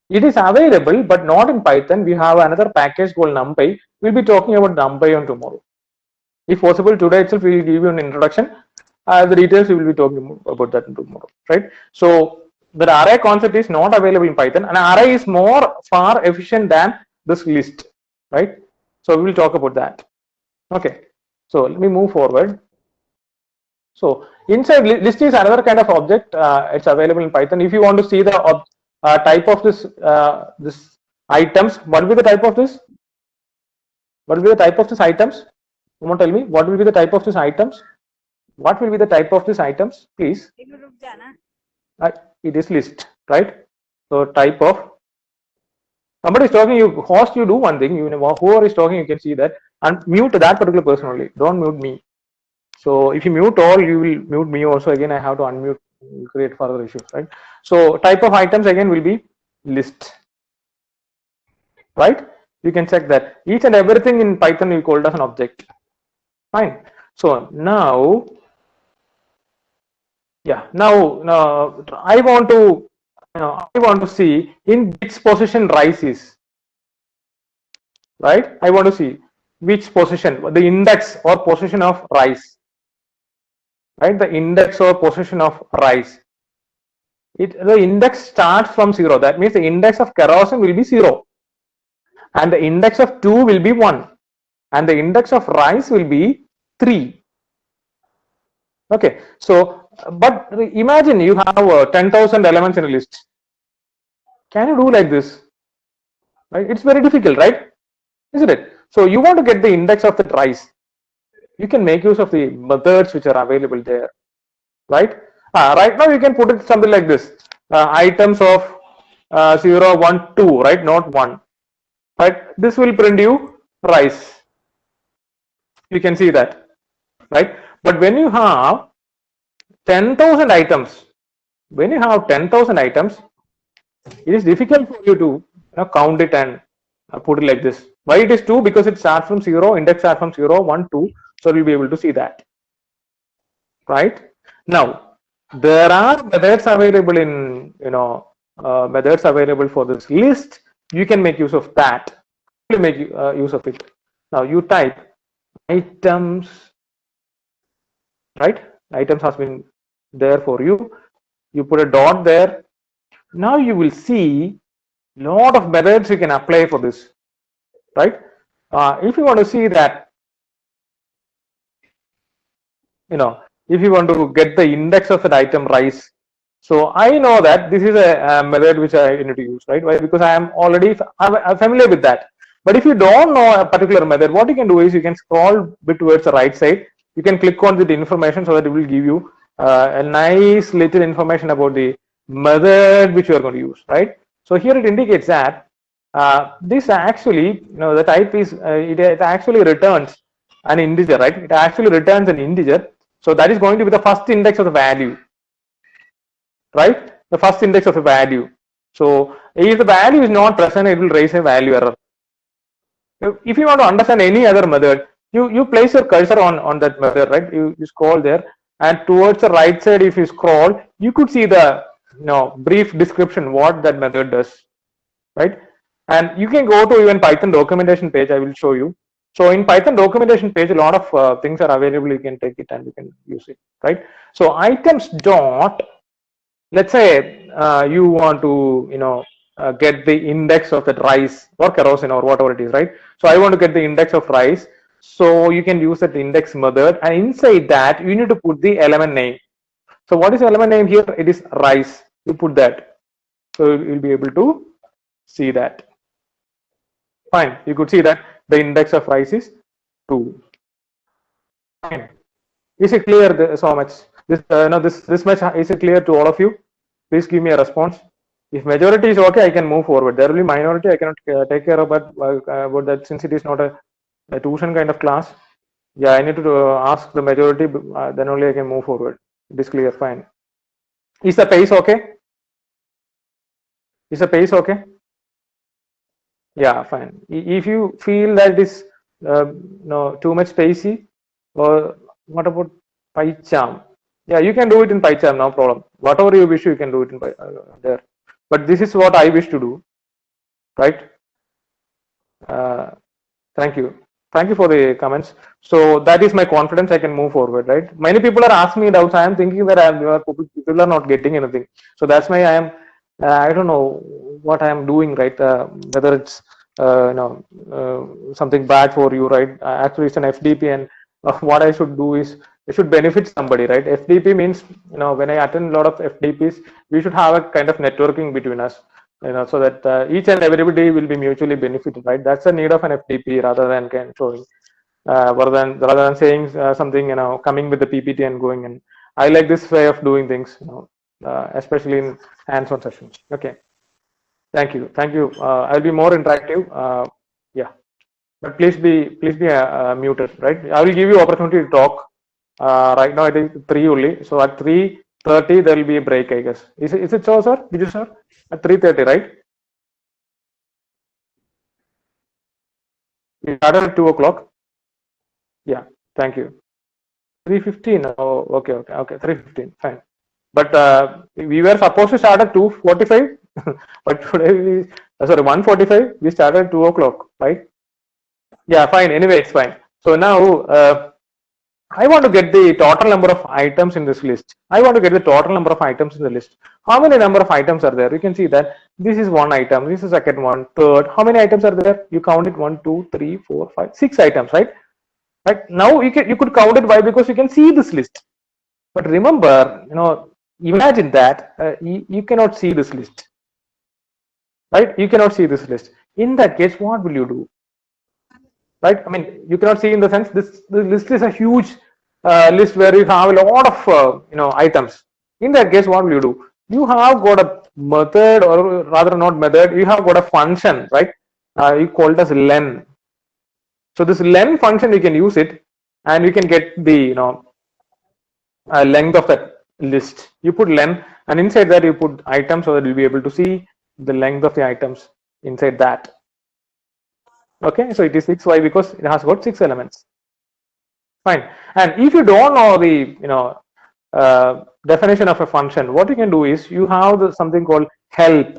It is available, but not in Python. We have another package called NumPy. We'll be talking about NumPy on tomorrow. If possible, today itself we will give you an introduction. The details we will be talking about that tomorrow, right? So the array concept is not available in Python. An array is far efficient than this list, right? So we will talk about that. Okay. So let me move forward. So inside list is another kind of object. It's available in Python. If you want to see the type of this items, what will be the type of this? What will be the type of this items? Someone tell me what will be the type of this items? What will be the type of this items, please? It is list, right? So type of, somebody is talking, you host, you do one thing, you know, whoever is talking, you can see that, and mute that particular person only. Don't mute me. So if you mute all, you will mute me also. Again, I have to unmute, create further issues, right? So type of items again will be list, right? You can check that each and everything in Python we call it as an object. Fine. So now, yeah, now I want to see in which position rice is, right? I want to see which position, the index or position of rice, right? The index or position of rice. The index starts from 0. That means the index of kerosene will be 0, and the index of 2 will be 1, and the index of rice will be 3. Okay. So, but imagine you have 10,000 elements in a list. Can you do like this? Right? It's very difficult, right? Isn't it? So you want to get the index of the rice. You can make use of the methods which are available there, right? Right now you can put it something like this: items of 0, 1, 2, right? Not 1, right? This will print you rice. You can see that, right? But when you have 10,000 items, it is difficult for you to count it and put it like this. Why it is 2? Because it starts from 0, index starts from 0, 1, 2. So we'll be able to see that, right? Now, there are methods available in, methods available for this list. You can make use of that. Make use of it. Now you type items, right? Items has been there for you. You put a dot there. Now you will see lot of methods you can apply for this, right? If you want to see that, if you want to get the index of that item rice, so I know that this is a method which I need to use, right? Why? Because I am already I'm familiar with that. But if you don't know a particular method, what you can do is you can scroll a bit towards the right side. You can click on the information so that it will give you a nice little information about the method which you are going to use, right? So here it indicates that this actually, the type is it actually returns an integer, right? It actually returns an integer. So that is going to be the first index of the value, right? The first index of the value. So if the value is not present, it will raise a value error. If you want to understand any other method, you place your cursor on that method, right? You scroll there, and towards the right side, if you scroll, you could see the brief description what that method does, right? And you can go to even Python documentation page. I will show you. So in Python documentation page, a lot of things are available. You can take it and you can use it, right? So items dot. Let's say you want to get the index of that rice or kerosene or whatever it is, right? So I want to get the index of rice. So you can use that index method, and inside that you need to put the element name. So what is the element name here? It is rice. You put that, so you'll be able to see that. Fine. You could see that the index of rice is 2. Fine. Is it clear so much? This much is it clear to all of you? Please give me a response. If majority is okay, I can move forward. There will be minority. I cannot take care of about that since it is not a tuition kind of class. Yeah, I need to ask the majority. Then only I can move forward. It is clear. Fine. Is the pace okay? Is the pace okay? Yeah, fine. If you feel that it is too much spacey, or what about PyCharm? Yeah, you can do it in PyCharm, no problem. Whatever you wish, you can do it in there. But this is what I wish to do, right? Thank you. Thank you for the comments. So that is my confidence. I can move forward, right? Many people are asking me doubts. I am thinking that people are not getting anything. So that's why I am. I don't know what I am doing, right? Whether it's something bad for you, right? Actually, it's an FDP, and what I should do is it should benefit somebody, right? FDP means when I attend a lot of FDPs, we should have a kind of networking between us, so that each and everybody will be mutually benefited, right? That's the need of an FDP rather than showing, rather than saying something, coming with the PPT and going. And I like this way of doing things, especially in hands-on sessions. Okay. Thank you. I'll be more interactive. Yeah, but please be muted, right? I will give you opportunity to talk. Right now it is 3 only, so at 3:30 there will be a break, I guess. Is it so, sir? Did you, sir? At 3:30, right? We started at 2 o'clock. Yeah, thank you. 3:15. Oh, okay. 3:15. Fine. But we were supposed to start at 2:45, but today 1:45. We started at 2 o'clock, right? Yeah, fine. Anyway, it's fine. So now I want to get the total number of items in this list. I want to get the total number of items in the list. How many number of items are there? You can see that this is one item, this is second one, third. How many items are there? You count it 1, 2, 3, 4, 5, 6 items, right? Right now you could count it. Why? Because you can see this list. But remember, imagine that you cannot see this list, right? You cannot see this list. In that case, what will you do? Right? I mean, you cannot see in the sense this list is a huge list where you have a lot of items. In that case, what will you do? You have got a method, or rather not method. You have got a function, right? You call it as len. So this len function, you can use it, and you can get the length of that list. You put len, and inside that you put items, so that you'll be able to see the length of the items inside that. Okay, so it is 6. Why? Because it has got 6 elements. Fine. And if you don't know the definition of a function, what you can do is you have something called help.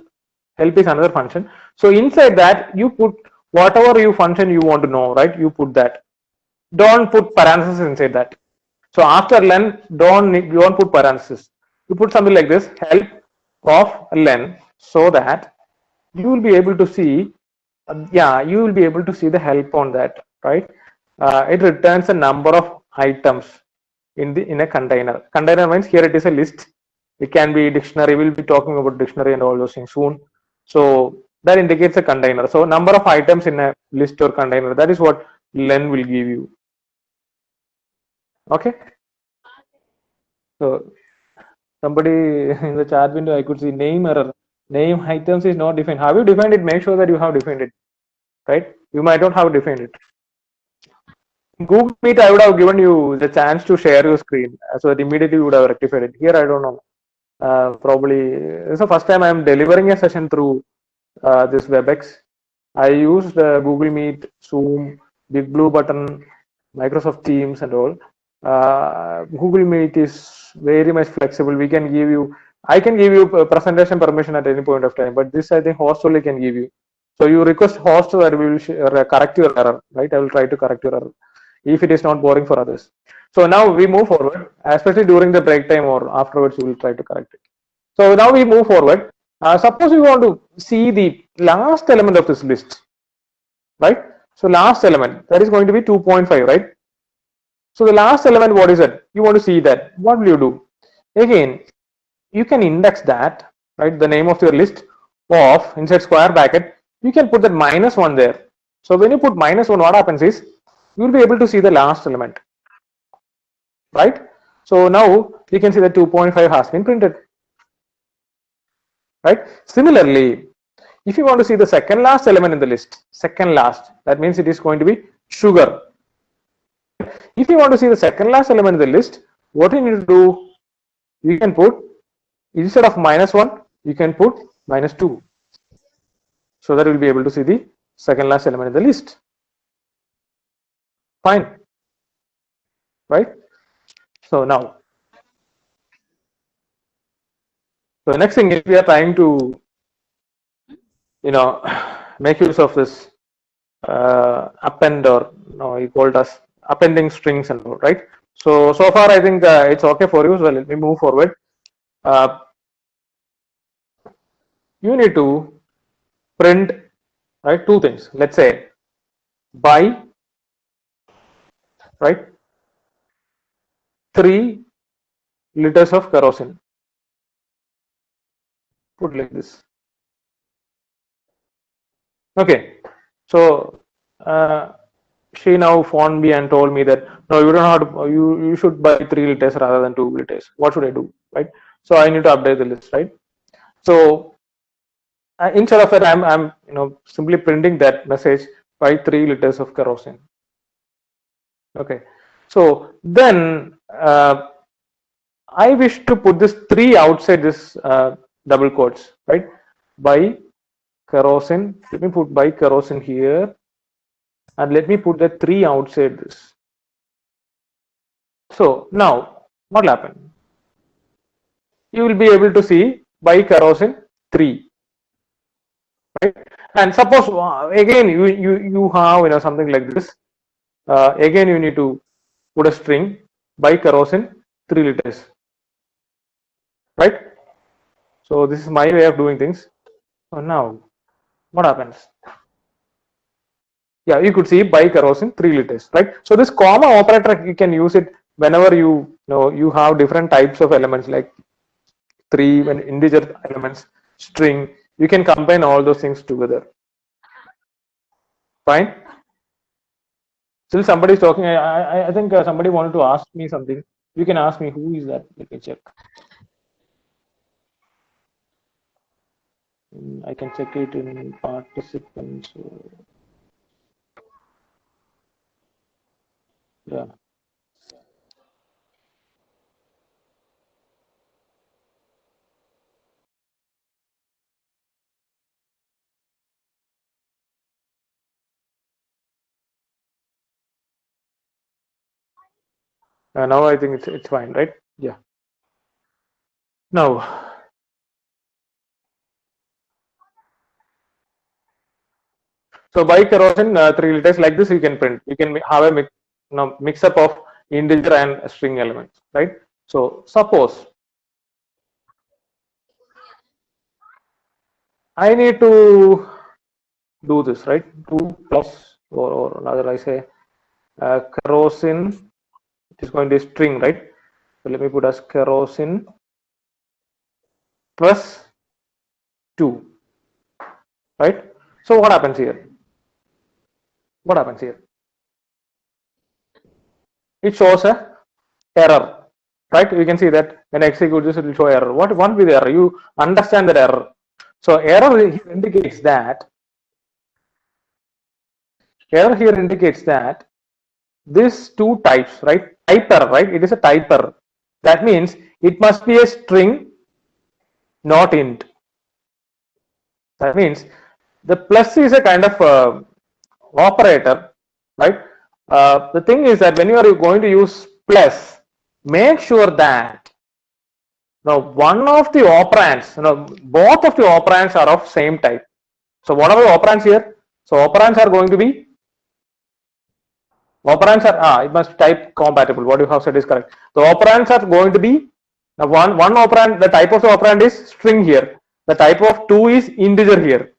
Help is another function. So inside that you put whatever you function you want to know, right? You put that. Don't put parentheses inside that. So after len, don't put parentheses. You put something like this, help of len, so that you will be able to see, you will be able to see the help on that, right? It returns a number of items in a container. Container means here it is a list. It can be dictionary. We'll be talking about dictionary and all those things soon. So that indicates a container. So number of items in a list or container. That is what len will give you. Okay. So somebody in the chat window, I could see name error. Name items is not defined. Have you defined it? Make sure that you have defined it, right? You might not have defined it. In Google Meet, I would have given you the chance to share your screen, so that immediately you would have rectified it. Here, I don't know. Probably it's the first time I am delivering a session through this WebEx. I used Google Meet, Zoom, Big Blue Button, Microsoft Teams, and all. Google Meet is very much flexible. We can give you, I can give you presentation permission at any point of time, but this I think host only can give you. So you request host that we will correct your error, right? I will try to correct your error if it is not boring for others. So now we move forward, especially during the break time or afterwards, we will try to correct it. So now we move forward. Suppose we want to see the last element of this list, right? So last element, that is going to be 2.5, right? So the last element, what is it? You want to see that. What will you do? Again, you can index that, right? The name of your list of inside square bracket. You can put that -1 there. So when you put -1, what happens is you will be able to see the last element, right? So now you can see that 2.5 has been printed, right? Similarly, if you want to see the second last element in the list, second last, that means it is going to be sugar. If you want to see the second last element in the list, what you need to do, you can put, instead of -1, you can put -2. So that we'll be able to see the second last element in the list. Fine, right? So now, so the next thing is we are trying to, make use of this append, or you called us appending strings and all, right? So far I think it's okay for you. So let me move forward. You need to print, right, two things. Let's say buy, right, 3 liters of kerosene. Put like this. Okay. So she now phoned me and told me that no, you don't have to. You should buy 3 liters rather than 2 liters. What should I do, right? So I need to update the list, right? So instead of that, I'm simply printing that message, buy 3 liters of kerosene. Okay. So then I wish to put this 3 outside this double quotes, right? Buy kerosene. Let me put buy kerosene here, and let me put the 3 outside this. So now what will happen? You will be able to see buy kerosene 3, right? And suppose again you have something like this. Again you need to put a string buy kerosene 3 liters, right? So this is my way of doing things. So now what happens? Yeah, you could see buy kerosene 3 liters, right? So this comma operator, you can use it whenever you have different types of elements, like 3 when integer elements, string. You can combine all those things together. Fine. Still somebody is talking. I think somebody wanted to ask me something. You can ask me. Who is that? Let me check. I can check it in participants. Yeah. Now I think it's fine, right? Yeah. Now, so by kerosene 3 liters like this you can print. You can have a mix up of integer and string elements, right? So suppose I need to do this, right? 2 plus or rather I say kerosene, it is going to be string, right? So let me put as kerosene plus 2, right? So what happens here? What happens here? It shows a error, right? You can see that when I execute this, it will show error. What won't be the error? You understand that error. So error here indicates that these two types, right? Type error, right? It is a type error. That means it must be a string, not int. That means the plus is a kind of operator, right? The thing is that when you are going to use plus, make sure that now one of the operands, both of the operands are of same type. So what are the operands here? So operands are going to be it must type compatible. What you have said is correct. The operands are going to be one operand. The type of the operand is string here. The type of 2 is integer here.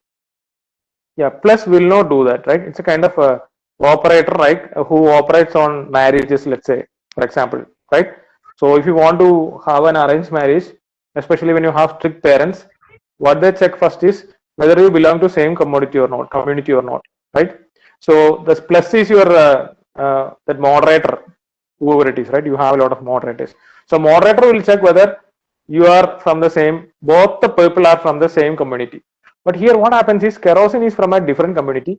Yeah, plus will not do that, right? It's a kind of a operator, right? Who operates on marriages, let's say, for example, right? So if you want to have an arranged marriage, especially when you have strict parents, what they check first is whether you belong to same community or not, right? So the plus is your that moderator, whoever it is, right? You have a lot of moderators. So moderator will check whether you are from the same, both the people are from the same community. But here what happens is kerosene is from a different community,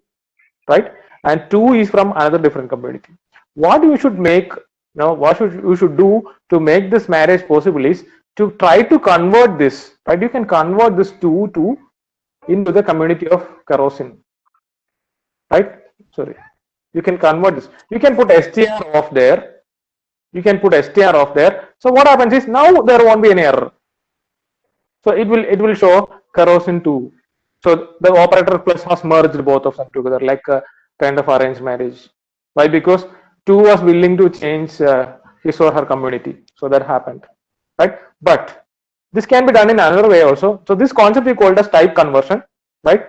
right? And 2 is from another different community. What you should make, what you should do to make this marriage possible is to try to convert this, right? You can convert this 2 into the community of kerosene, right? Sorry, you can convert this. You can put str off there. So what happens is now there won't be any error. So it will show kerosene 2. So the operator plus has merged both of them together like a kind of arranged marriage. Why? Because 2 was willing to change his or her community. So that happened, right? But this can be done in another way also. So this concept is called as type conversion, right?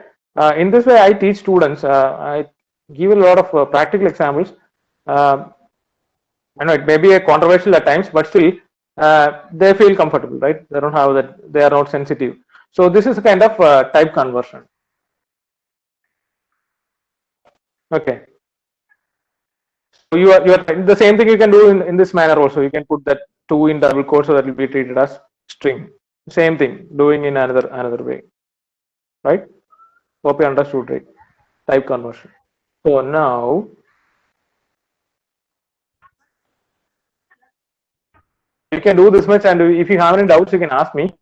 In this way, I teach students. I give a lot of practical examples. I know it may be a controversial at times, but still they feel comfortable, right? They don't have that. They are not sensitive. So this is a kind of type conversion. Okay. So you are the same thing you can do in this manner also. You can put that 2 in double quotes so that will be treated as string. Same thing, doing in another way, right? Hope you understood, right? Type conversion. So now you can do this much, and if you have any doubts, you can ask me.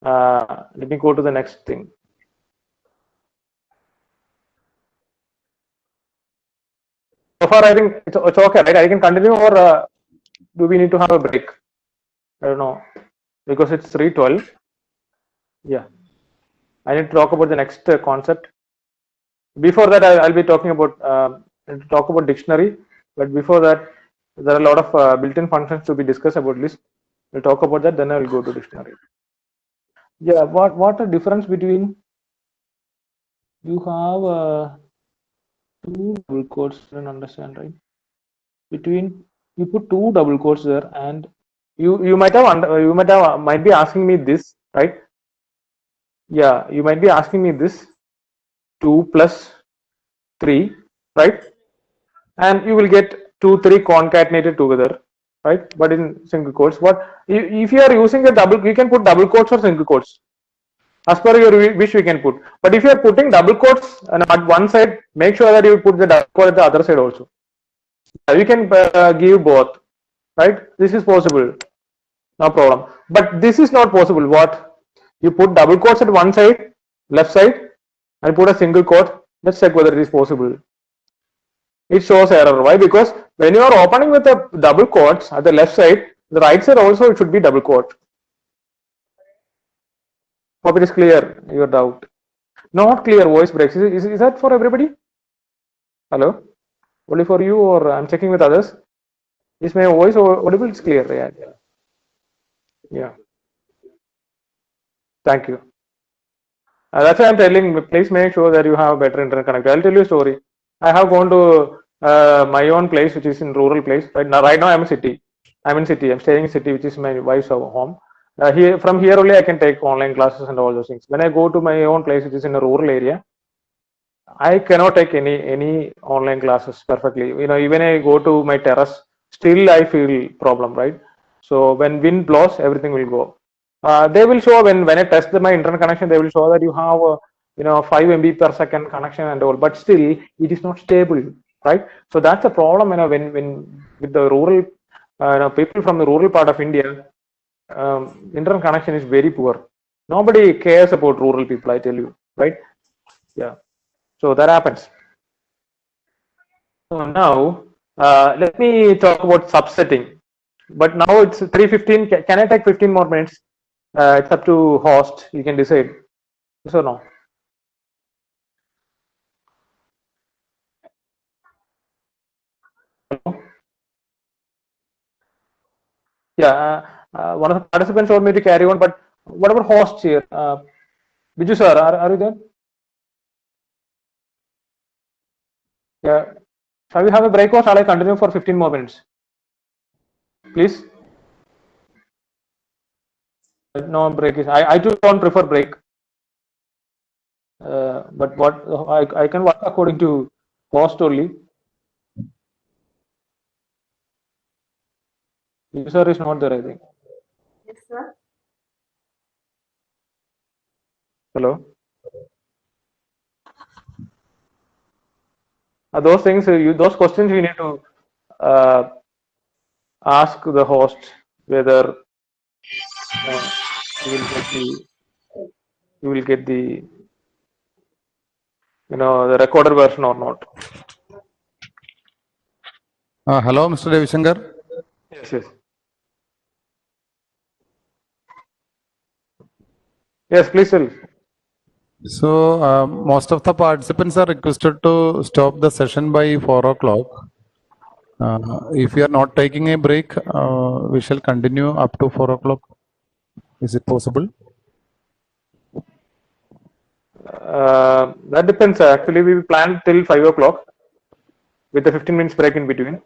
Let me go to the next thing. So far, I think it's okay, right? I can continue, or do we need to have a break? I don't know, because it's 3:12. Yeah, I need to talk about the next concept. Before that, I'll be talking about dictionary. But before that, there are a lot of built-in functions to be discussed about list. We'll talk about that. Then I will go to dictionary. Yeah, what a difference between you have 2 double quotes. I don't understand, right? Between you put 2 double quotes there, and you might be asking me this, right? Yeah, you might be asking me this 2 plus 3, right? And you will get 2, 3 concatenated together, right? But in single quotes, if you are using a double, you can put double quotes or single quotes. As per your wish, we can put. But if you are putting double quotes at one side, make sure that you put the double quote at the other side also. You can give both, right? This is possible, no problem. But this is not possible. What? You put double quotes at one side, left side, and put a single quote. Let's check whether it is possible. It shows error. Why? Because when you are opening with a double quotes at the left side, the right side also it should be double quote. Hope it is clear, your doubt. Not clear, voice breaks. Is that for everybody? Hello? Only for you, or I'm checking with others? Is my voice audible? It's clear. Yeah. Yeah. Thank you. That's why I'm telling, please make sure that you have better internet connectivity. I'll tell you a story. I have gone to my own place, which is in rural place. Right now I'm in city. I'm staying in city, which is my wife's home. From here only I can take online classes and all those things. When I go to my own place, which is in a rural area, I cannot take any online classes perfectly. Even I go to my terrace, still I feel problem, right? So when wind blows, everything will go. They will show when I test my internet connection, they will show that you have 5 MB per second connection and all, but still it is not stable, right? So that's a problem. When with the rural people from the rural part of India, internet connection is very poor. Nobody cares about rural people, I tell you, right? Yeah. So that happens. So now let me talk about subsetting. But now it's 3:15. Can I take 15 more minutes? It's up to host. You can decide. Yes or no? Hello? Yeah. One of the participants told me to carry on, but what about host here? Biju sir, are you there? Yeah. Shall we have a break or shall I continue for 15 more minutes? Please. No break is. I too don't prefer break. But what I can work according to host only. User is not there, I think. Yes, sir. Hello. Those things, those questions you need to ask the host whether you will get the the recorded version or not. Hello, Mr. Ravi Shankar. Yes. Yes, please tell. So most of the participants are requested to stop the session by 4 o'clock. If you are not taking a break, we shall continue up to 4 o'clock. Is it possible? That depends. Actually, we planned till 5 o'clock with a 15 minutes break in between.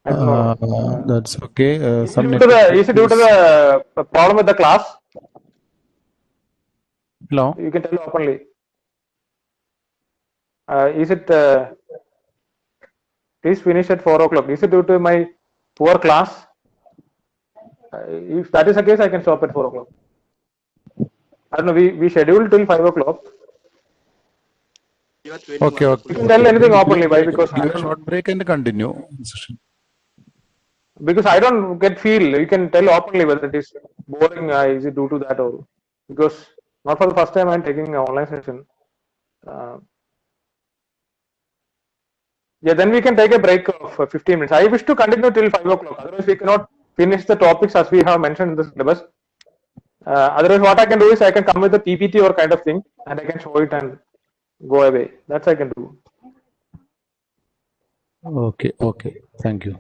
I don't know. That's okay. Is it due to the problem with the class? Hello. You can tell openly. Is it? Please finish at 4 o'clock. Is it due to my poor class? If that is the case, I can stop at 4 o'clock. I don't know. We scheduled till 5 o'clock. Okay. You can tell anything openly, why? Because give a short break and continue. Because I don't get feel. You can tell openly whether it is boring. Is it due to that or because not for the first time I'm taking an online session. Yeah, then we can take a break of 15 minutes. I wish to continue till 5 o'clock. Otherwise, we cannot finish the topics as we have mentioned in the syllabus. Otherwise, what I can do is I can come with a PPT or kind of thing and I can show it and go away. That's I can do. Okay. Thank you.